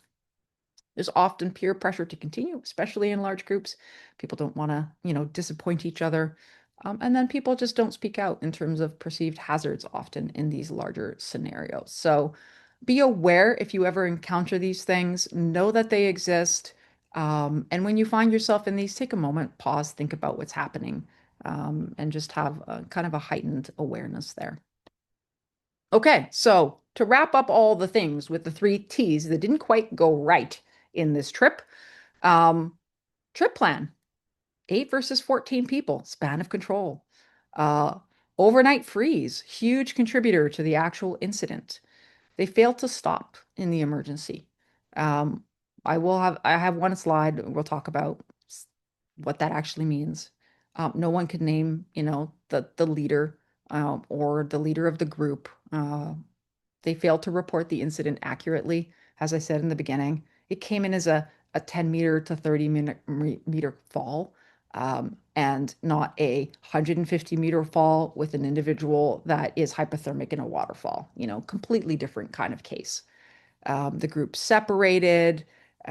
There's often peer pressure to continue, especially in large groups. People don't want to, disappoint each other. And then people just don't speak out in terms of perceived hazards often in these larger scenarios. So be aware if you ever encounter these things, know that they exist. And when you find yourself in these, take a moment, pause, think about what's happening, and just have a kind of a heightened awareness there. Okay, so to wrap up all the things with the 3 T's that didn't quite go right in this trip, trip plan, 8 versus 14 people, span of control. Uh, Overnight freeze, huge contributor to the actual incident. They failed to stop in the emergency. Um, I have one slide. We'll talk about what that actually means. No one could name, the leader, or the leader of the group. They failed to report the incident accurately. As I said in the beginning, it came in as a 10-meter to 30-meter fall, and not a 150-meter fall with an individual that is hypothermic in a waterfall. Completely different kind of case. The group separated.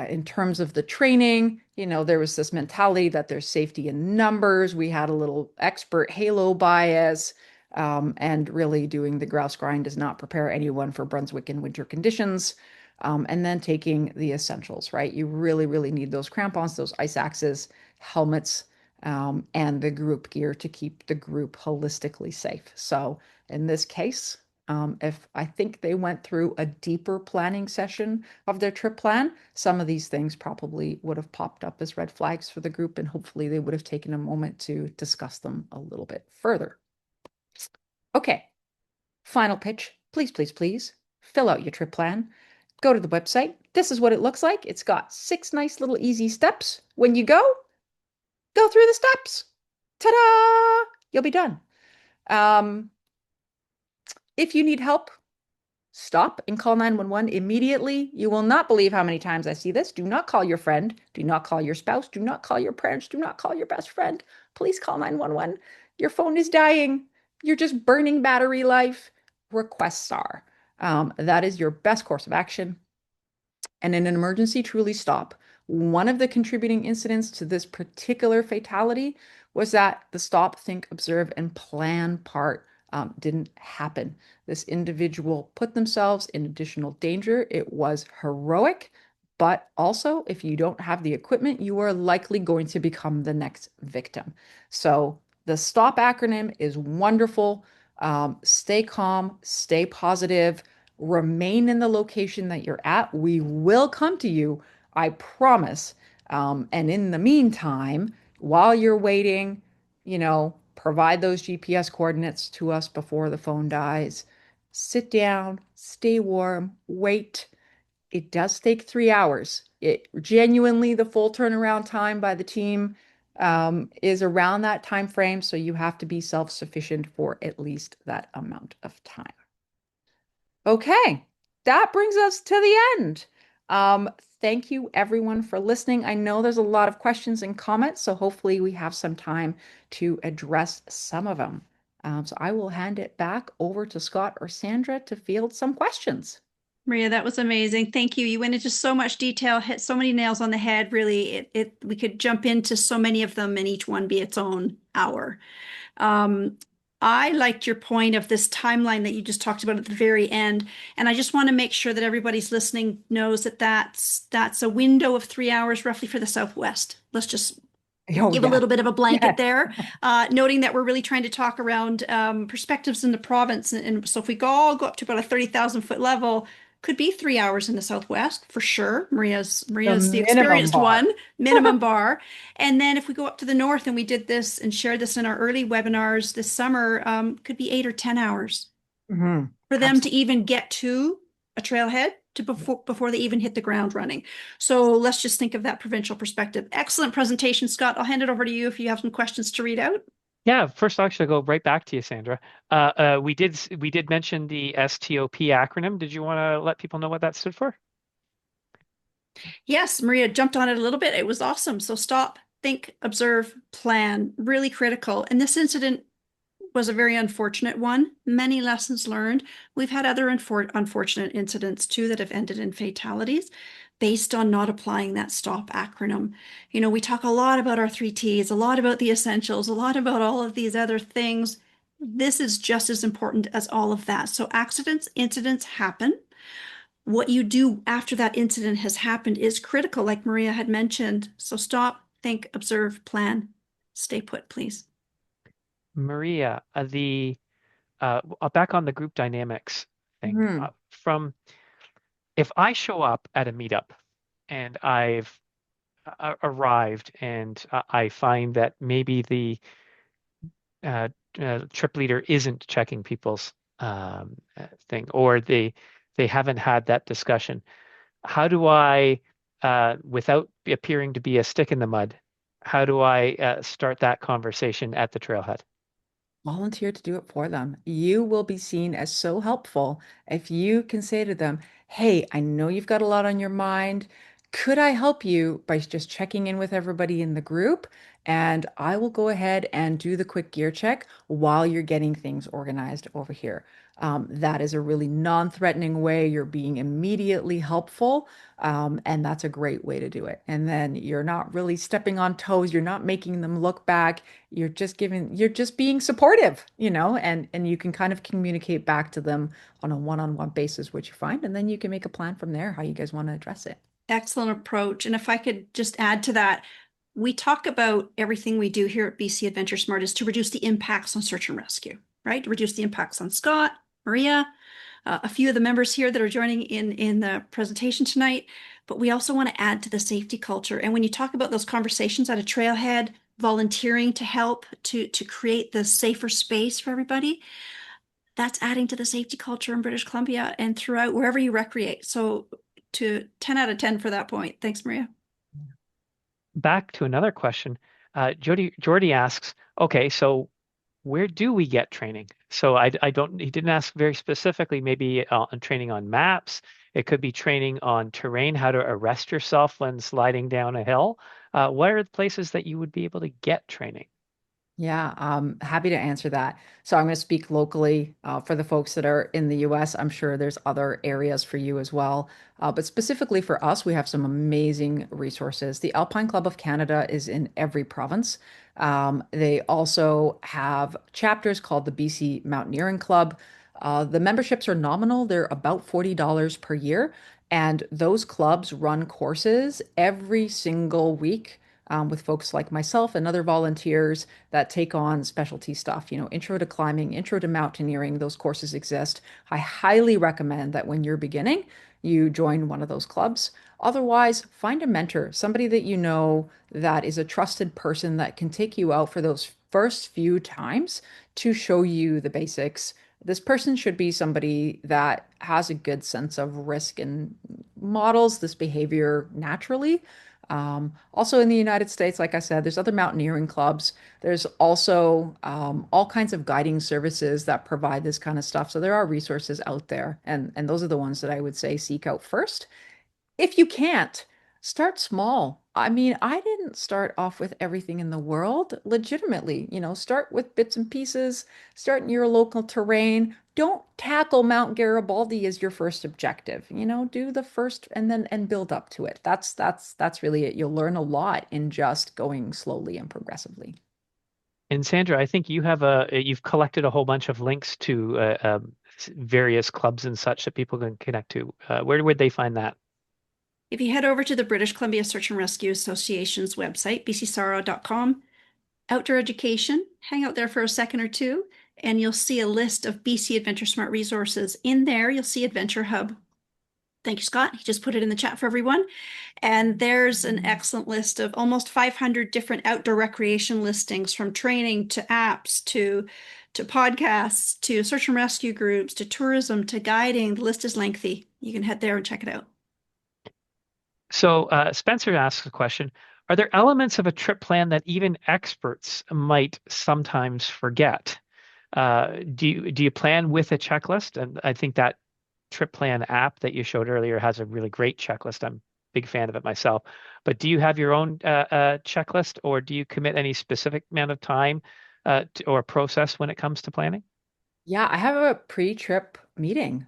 In terms of the training, there was this mentality that there's safety in numbers. We had a little expert halo bias, and really doing the grouse grind does not prepare anyone for Brunswick in winter conditions. And then taking the essentials, right? You really, really need those crampons, those ice axes, helmets, and the group gear to keep the group holistically safe. So in this case, if I think they went through a deeper planning session of their trip plan, some of these things probably would have popped up as red flags for the group, and hopefully they would have taken a moment to discuss them a little bit further. Okay, final pitch. Please, please, please fill out your trip plan. go to the website. This is what it looks like. It's got 6 nice little easy steps. When you go through the steps. Ta-da! You'll be done. Um, if you need help, stop and call 911 immediately. You will not believe how many times I see this. Do not call your friend. Do not call your spouse. Do not call your parents. Do not call your best friend. Please call 911. Your phone is dying. You're just burning battery life. Request SAR. That is your best course of action. And in an emergency, truly stop. One of the contributing incidents to this particular fatality was that the stop, think, observe, and plan part didn't happen. This individual put themselves in additional danger. It was heroic, but also, if you don't have the equipment, you are likely going to become the next victim. So the STOP acronym is wonderful. Stay calm, stay positive, remain in the location that you're at. We will come to you, I promise. And in the meantime, while you're waiting, provide those GPS coordinates to us before the phone dies. Sit down, stay warm, wait. It does take 3 hours. It genuinely, the full turnaround time by the team is around that time frame. So you have to be self-sufficient for at least that amount of time. Okay, that brings us to the end. Um, Thank you everyone for listening. I know there's a lot of questions and comments, so hopefully we have some time to address some of them. So I will hand it back over to Scott or Sandra to field some questions. Maria, that was amazing. Thank you. You went into so much detail, hit so many nails on the head. Really, we could jump into so many of them and each one be its own hour. Um, I liked your point of this timeline that you just talked about at the very end. And I just want to make sure that everybody's listening knows that that's a window of 3 hours roughly for the Southwest. Let's just Oh, give a yeah. little bit of a blanket Yeah. there, noting that we're really trying to talk around perspectives in the province. And so if we all go up to about a 30,000 foot level, could be 3 hours in the Southwest for sure. The Maria's the minimum experienced bar. one, minimum bar. And then if we go up to the north, and we did this and shared this in our early webinars this summer, could be 8 or 10 hours Mhm. for them to Absolutely. even get to a trailhead to before they even hit the ground running. So let's just think of that provincial perspective. Excellent presentation, Scott. I'll hand it over to you if you have some questions to read out. Yeah, first I'll actually go right back to you, Sandra. We did mention the STOP acronym. Did you want to let people know what that stood for? Yes, Maria jumped on it a little bit. It was awesome. So stop, think, observe, plan, really critical. And this incident was a very unfortunate one. Many lessons learned. We've had other unfortunate incidents too that have ended in fatalities based on not applying that STOP acronym. We talk a lot about our 3 Ts, a lot about the essentials, a lot about all of these other things. This is just as important as all of that. So accidents, incidents happen. What you do after that incident has happened is critical, like Maria had mentioned. So stop, think, observe, plan, stay put, please. Maria, back on the group dynamics thing. Mhm. From If I show up at a meetup and I've arrived and I find that maybe the uh, trip leader isn't checking people's thing, or they haven't had that discussion. How do I, without appearing to be a stick in the mud, how do I start that conversation at the trailhead? Volunteer to do it for them. You will be seen as so helpful if you can say to them, "Hey, I know you've got a lot on your mind. Could I help you by just checking in with everybody in the group? And I will go ahead and do the quick gear check while you're getting things organized over here." That is a really non-threatening way. You're being immediately helpful. And that's a great way to do it. And then you're not really stepping on toes. You're not making them look back. You're just being supportive, and you can kind of communicate back to them on a one-on-one basis what you find, and then you can make a plan from there how you guys want to address it. Excellent approach. And if I could just add to that, we talk about everything we do here at BC Adventure Smart is to reduce the impacts on search and rescue, right? To reduce the impacts on Scott, Maria, a few of the members here that are joining in the presentation tonight. But we also want to add to the safety culture. And when you talk about those conversations at a trailhead, volunteering to help to create the safer space for everybody, that's adding to the safety culture in British Columbia and throughout wherever you recreate. So to 10 out of 10 for that point. Thanks, Maria. Back to another question. Jordy asks, okay, so where do we get training? So I don't, he didn't ask very specifically, maybe on training on maps. It could be training on terrain, how to arrest yourself when sliding down a hill. What are the places that you would be able to get training? Yeah, I'm happy to answer that. So I'm going to speak locally for the folks that are in the US. I'm sure there's other areas for you as well. But specifically for us, we have some amazing resources. The Alpine Club of Canada is in every province. They also have chapters called the BC Mountaineering Club. The memberships are nominal, they're about $40 per year. And those clubs run courses every single week with folks like myself and other volunteers that take on specialty stuff. Intro to climbing, intro to mountaineering, those courses exist. I highly recommend that when you're beginning, you join one of those clubs. Otherwise, find a mentor, somebody that you know that is a trusted person that can take you out for those first few times to show you the basics. This person should be somebody that has a good sense of risk and models this behavior naturally. Also in the United States, like I said, there's other mountaineering clubs. There's also all kinds of guiding services that provide this kind of stuff. So there are resources out there, and those are the ones that I would say seek out first. If you can't, start small. I mean, I didn't start off with everything in the world. Legitimately, start with bits and pieces, start in your local terrain. Don't tackle Mount Garibaldi as your first objective. Do the first and build up to it. That's really it. You'll learn a lot in just going slowly and progressively. And Sandra, I think you've collected a whole bunch of links to various clubs and such that people can connect to. Where would they find that? If you head over to the British Columbia Search and Rescue Association's website, bcsaro.com, outdoor education, hang out there for a second or two, and you'll see a list of BC AdventureSmart resources. In there, you'll see Adventure Hub. Thank you, Scott. He just put it in the chat for everyone. And there's an excellent list of almost 500 different outdoor recreation listings, from training to apps to podcasts to search and rescue groups to tourism to guiding. The list is lengthy. You can head there and check it out. So Spencer asks a question. Are there elements of a trip plan that even experts might sometimes forget? Do you plan with a checklist? And I think that trip plan app that you showed earlier has a really great checklist. I'm a big fan of it myself. But do you have your own checklist, or do you commit any specific amount of time or process when it comes to planning? Yeah, I have a pre-trip meeting.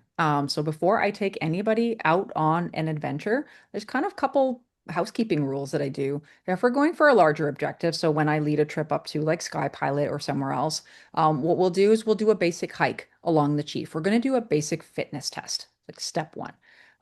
So before I take anybody out on an adventure, there's kind of a couple housekeeping rules that I do. If we're going for a larger objective, so when I lead a trip up to like Sky Pilot or somewhere else, what we'll do is we'll do a basic hike along the Chief. We're going to do a basic fitness test, like step one.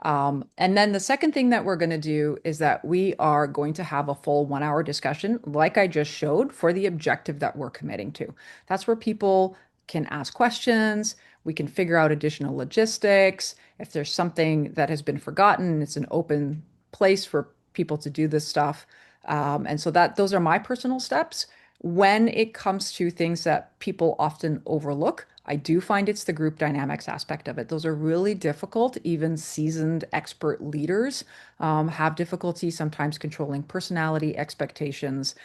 And then the second thing that we're going to do is that we are going to have a full 1 hour discussion, like I just showed, for the objective that we're committing to. That's where people can ask questions. We can figure out additional logistics. If there's something that has been forgotten, it's an open place for people to do this stuff. And so those are my personal steps. When it comes to things that people often overlook, I do find it's the group dynamics aspect of it. Those are really difficult. Even seasoned expert leaders have difficulty sometimes controlling personality, expectations,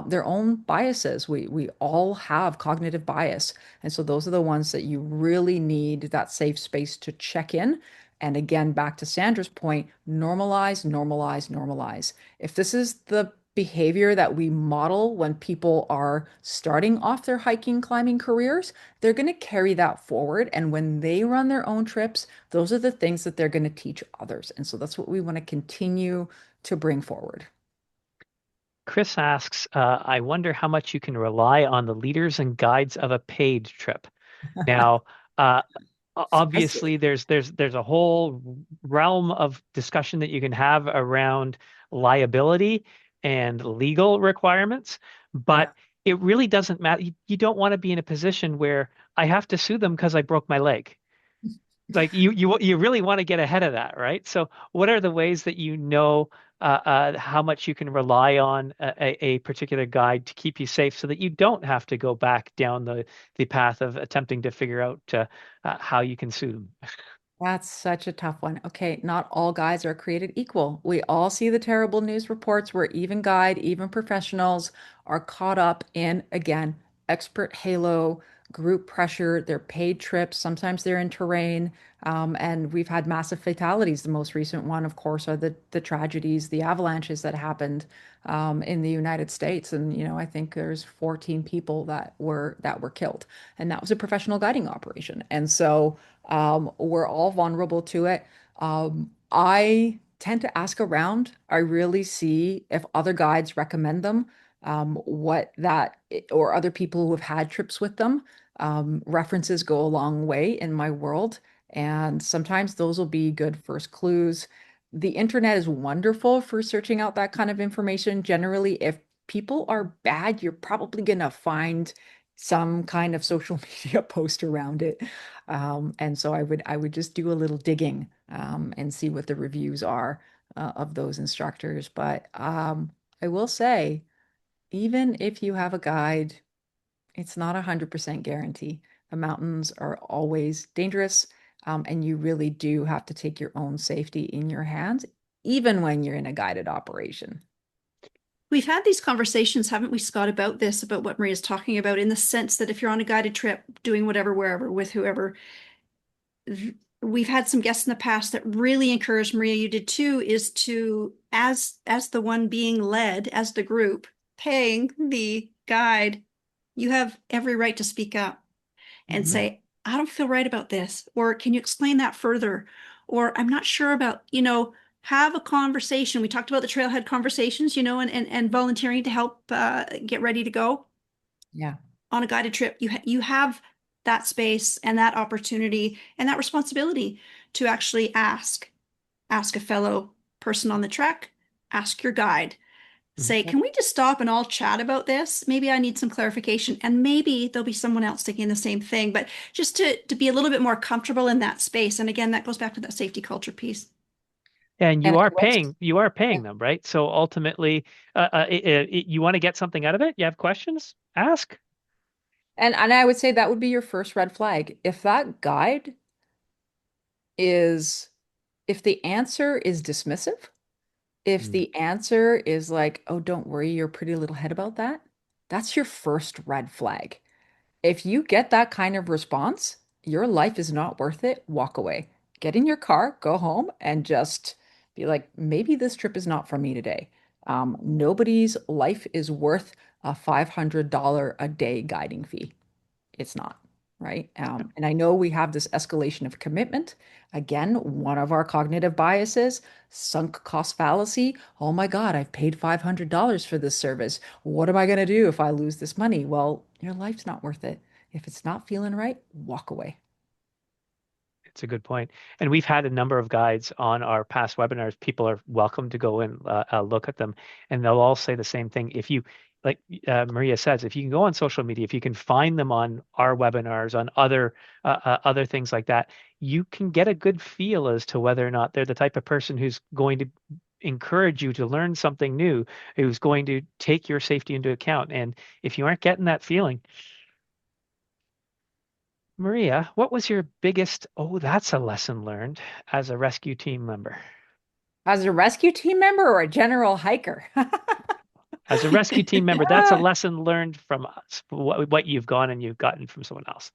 their own biases. We all have cognitive bias. And so those are the ones that you really need that safe space to check in. And again, back to Sandra's point, normalize, normalize, normalize. If this is the behavior that we model when people are starting off their hiking, climbing careers, they're going to carry that forward. And when they run their own trips, those are the things that they're going to teach others. And so that's what we want to continue to bring forward. Chris asks, I wonder how much you can rely on the leaders and guides of a paid trip. Now, uh, I see. obviously, there's a whole realm of discussion that you can have around liability and legal requirements, Yeah. but it really doesn't matter. You don't want to be in a position where I have to sue them because I broke my leg. Like you really want to get ahead of that, right? So what are the ways that you know how much you can rely on a particular guide to keep you safe so that you don't have to go back down the path of attempting to figure out how you can sue them? That's such a tough one. Okay, not all guides are created equal. We all see the terrible news reports where even guide, even professionals are caught up in, again, expert halo, group pressure, their paid trips. Sometimes they're in terrain. And we've had massive fatalities. The most recent one, of course, are the tragedies, the avalanches that happened in the United States. And, I think there's 14 people that were killed. And that was a professional guiding operation. And so we're all vulnerable to it. I tend to ask around. I really see if other guides recommend them, what that, or other people who have had trips with them. References go a long way in my world, and sometimes those will be good first clues. The internet is wonderful for searching out that kind of information. Generally, if people are bad, you're probably going to find some kind of social media post around it. And so I would just do a little digging and see what the reviews are of those instructors. But I will say, even if you have a guide, it's not 100% guarantee. The mountains are always dangerous, and you really do have to take your own safety in your hands, even when you're in a guided operation. We've had these conversations, haven't we, Scott, about this, about what Maria's talking about, in the sense that if you're on a guided trip, doing whatever, wherever, with whoever, we've had some guests in the past that really encouraged, Maria, you did too, is to, as the one being led, as the group paying the guide, you have every right to speak up and Mhm. say, I don't feel right about this, or can you explain that further? Or I'm not sure about, have a conversation. We talked about the trailhead conversations, and volunteering to help get ready to go Yeah. on a guided trip. You have that space and that opportunity and that responsibility to actually ask a fellow person on the trek, ask your guide, say, Mhm. can we just stop and all chat about this? Maybe I need some clarification. And maybe there'll be someone else thinking the same thing, but just to be a little bit more comfortable in that space. And again, that goes back to that safety culture piece. And And you I are will, paying them, right? So ultimately, you want to get something out of it. You have questions, ask. and I would say that would be your first red flag. If that guide is, if the answer is dismissive, if Mm. the answer is like, oh, don't worry your pretty little head about that, that's your first red flag. If you get that kind of response, your life is not worth it, walk away. Get in your car, go home, and just be like, maybe this trip is not for me today. Nobody's life is worth a $500 a day guiding fee. It's not, right? And I know we have this escalation of commitment. Again, one of our cognitive biases, sunk cost fallacy. Oh my God, I've paid $500 for this service. What am I going to do if I lose this money? Well, your life's not worth it. If it's not feeling right, walk away. It's a good point. And we've had a number of guides on our past webinars. People are welcome to go and look at them, and they'll all say the same thing. If you, like Maria says, if you can go on social media, if you can find them on our webinars, on other things like that, you can get a good feel as to whether or not they're the type of person who's going to encourage you to learn something new, who's going to take your safety into account. And if you aren't getting that feeling, Maria, what was your biggest, oh, that's a lesson learned as a rescue team member? As a rescue team member or a general hiker? As a rescue team member, that's a lesson learned from us, what you've gone and you've gotten from someone else.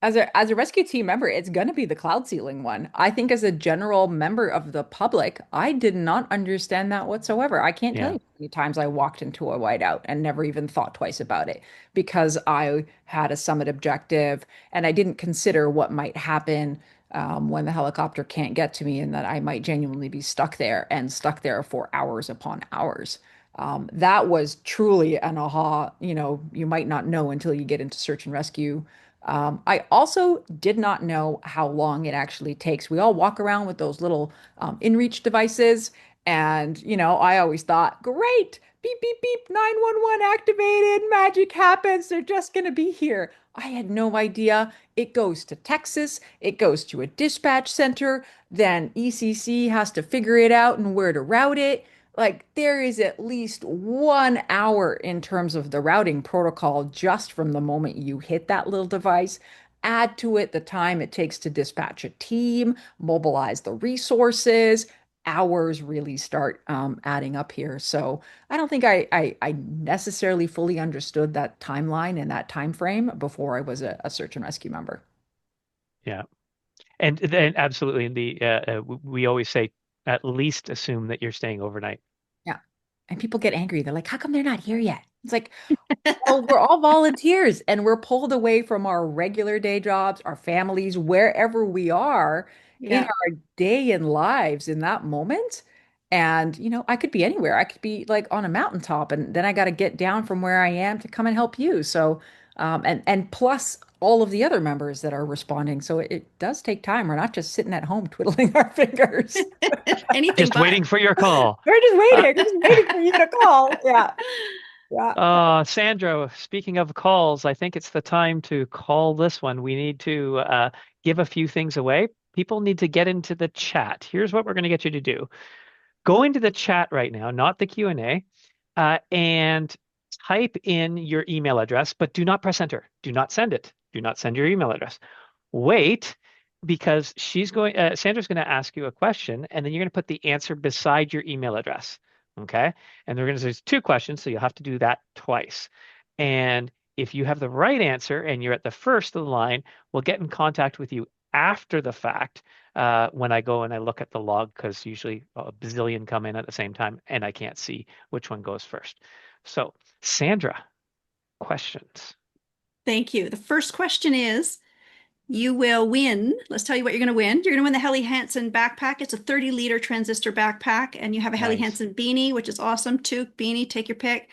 As a rescue team member, it's going to be the cloud ceiling one. I think as a general member of the public, I did not understand that whatsoever. I can't tell you Yeah. how many times I walked into a whiteout and never even thought twice about it because I had a summit objective and I didn't consider what might happen when the helicopter can't get to me and that I might genuinely be stuck there and stuck there for hours upon hours. That was truly an aha, you might not know until you get into search and rescue. I also did not know how long it actually takes. We all walk around with those little in-reach devices, and I always thought, great, beep, beep, beep, 911 activated, magic happens, they're just gonna be here. I had no idea. It goes to Texas, it goes to a dispatch center, then ECC has to figure it out and where to route it. Like there is at least 1 hour in terms of the routing protocol just from the moment you hit that little device. add to it the time it takes to dispatch a team, mobilize the resources. Hours really start adding up here. So I don't think I necessarily fully understood that timeline and that time frame before I was a search and rescue member. Yeah. And then absolutely, in the we always say at least assume that you're staying overnight. Yeah. And people get angry. They're like, how come they're not here yet? It's like, well, we're all volunteers and we're pulled away from our regular day jobs, our families, wherever we are in Yeah. our day and lives in that moment. And, I could be anywhere. I could be like on a mountaintop and then I got to get down from where I am to come and help you. So, and plus all of the other members that are responding. So it does take time. We're not just sitting at home twiddling our fingers. Anything Just but. waiting for your call. We're just Uh, waiting. We're just waiting for you to call. Yeah. Yeah. Sandra, speaking of calls, I think it's the time to call this one. We need to give a few things away. People need to get into the chat. Here's what we're going to get you to do. Go into the chat right now, not the Q&A, and type in your email address, but do not press enter. Do not send it. Do not send your email address. Wait, because Sandra's going to ask you a question, and then you're going to put the answer beside your email address. Okay. And they're going to say two questions, so you'll have to do that twice. And if you have the right answer and you're at the first of the line, we'll get in contact with you after the fact when I go and I look at the log, because usually a bazillion come in at the same time and I can't see which one goes first. So, Sandra, questions. Thank you. The first question is, you will win. Let's tell you what you're going to win. You're going to win the Helly Hansen backpack. It's a 30-liter transistor backpack, and you have a Helly Nice. Hansen beanie, which is awesome. Toque, beanie, take your pick.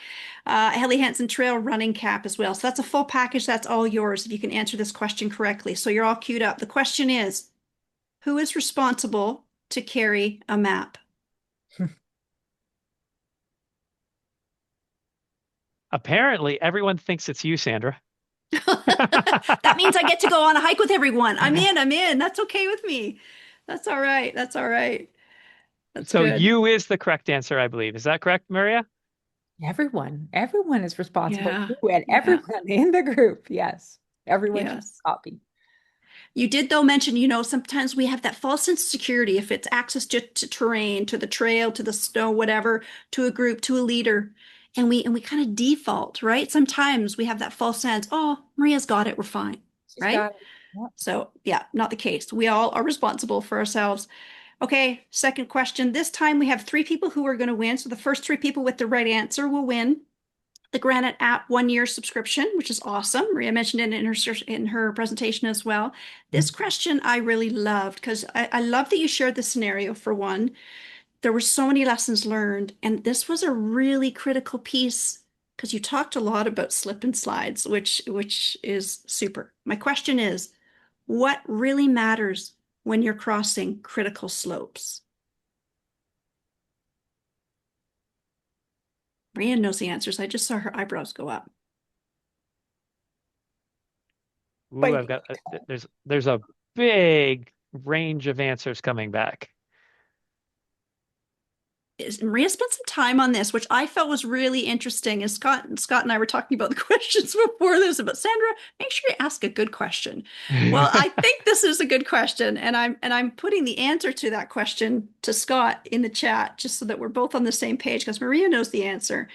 A Helly Hansen trail running cap as well. So that's a full package. That's all yours if you can answer this question correctly. So you're all queued up. The question is, who is responsible to carry a map? Apparently, everyone thinks it's you, Sandra. That means I get to go on a hike with everyone. I'm in. I'm in. That's okay with me. That's all right. That's all right. That's So good. you is the correct answer, I believe. Is that correct, Maria? Everyone is responsible Yeah. too, and Yeah. everyone in the group. Yes, everyone should Yes. copy. You did, though, mention, sometimes we have that false sense of security if it's access to terrain, to the trail, to the snow, whatever, to a group, to a leader. And we kind of default, right? Sometimes we have that false sense, oh, Maria's got it, we're fine, She's right? got it. Yep. So, yeah, not the case. We all are responsible for ourselves. Okay, second question. This time we have three people who are going to win. So the first three people with the right answer will win the Granite app 1 year subscription, which is awesome. Maria mentioned it in her presentation as well. This question I really loved because I love that you shared the scenario for one. There were so many lessons learned, and this was a really critical piece because you talked a lot about slip and slides, which is super. My question is, what really matters when you're crossing critical slopes? Maria knows the answers. I just saw her eyebrows go up. Ooh, I've Biting. got there's a big range of answers coming back. Maria spent some time on this, which I felt was really interesting. And Scott and I were talking about the questions before this, but Sandra, make sure you ask a good question. Well, I think this is a good question, and I'm putting the answer to that question to Scott in the chat just so that we're both on the same page because Maria knows the answer.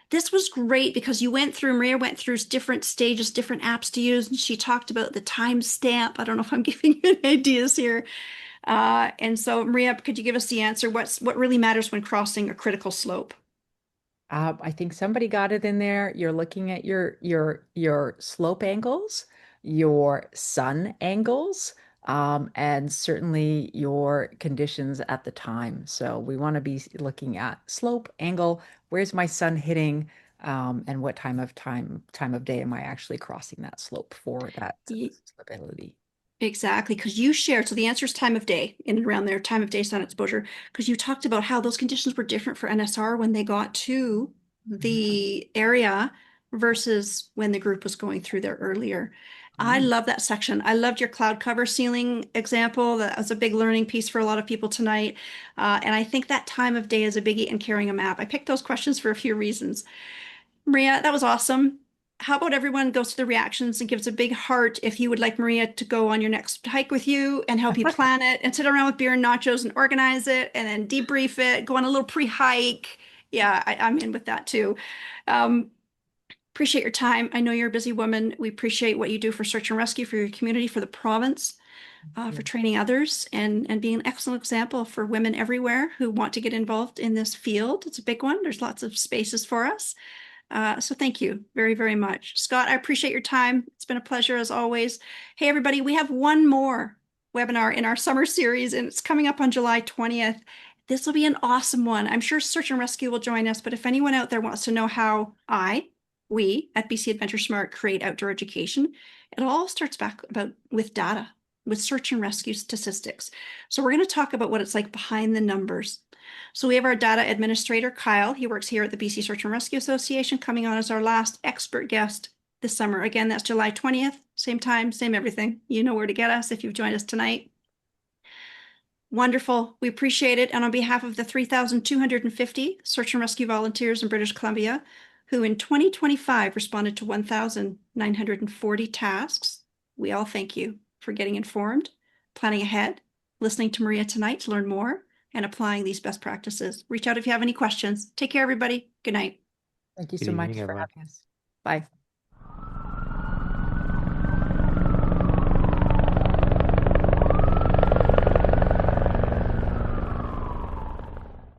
This was great because Maria went through different stages, different apps to use, and she talked about the timestamp. I don't know if I'm giving you ideas here. And so, Maria, could you give us the answer? What really matters when crossing a critical slope? I think somebody got it in there. You're looking at your slope angles, your sun angles, and certainly your conditions at the time. So we want to be looking at slope, angle, where's my sun hitting, and what time of day am I actually crossing that slope for that Ye- stability. Exactly, because you shared. So the answer is time of day, in and around there, time of day sun exposure, because you talked about how those conditions were different for NSR when they got to Mhm. the area versus when the group was going through there earlier. I Mm. love that section. I loved your cloud cover ceiling example. That was a big learning piece for a lot of people tonight. And I think that time of day is a biggie in carrying a map. I picked those questions for a few reasons. Maria, that was awesome. how about everyone goes to the reactions and gives a big heart if you would like Maria to go on your next hike with you and help you plan it and sit around with beer and nachos and organize it and then debrief it, go on a little pre-hike. Yeah, I'm in with that too. Um, Appreciate your time. I know you're a busy woman. We appreciate what you do for search and rescue, for your community, for the province, for training others, and being an excellent example for women everywhere who want to get involved in this field. It's a big one. There's lots of spaces for us. So thank you very, very much. Scott, I appreciate your time. It's been a pleasure as always. Hey, everybody, we have one more webinar in our summer series, and it's coming up on July 20th. This will be an awesome one. I'm sure Search and Rescue will join us, but if anyone out there wants to know how we at BC Adventure Smart create outdoor education, it all starts back with data, with search and rescue statistics. So we're going to talk about what it's like behind the numbers. So we have our data administrator, Kyle. He works here at the BC Search and Rescue Association, coming on as our last expert guest this summer. Again, that's July 20th, same time, same everything. You know where to get us if you've joined us tonight. Wonderful. We appreciate it. And on behalf of the 3,250 search and rescue volunteers in British Columbia, who in 2025 responded to 1,940 tasks, we all thank you for getting informed, planning ahead, listening to Maria tonight to learn more, and applying these best practices. Reach out if you have any questions. Take care, everybody. Good night. Thank you Good so much evening, for everyone. having us. Bye.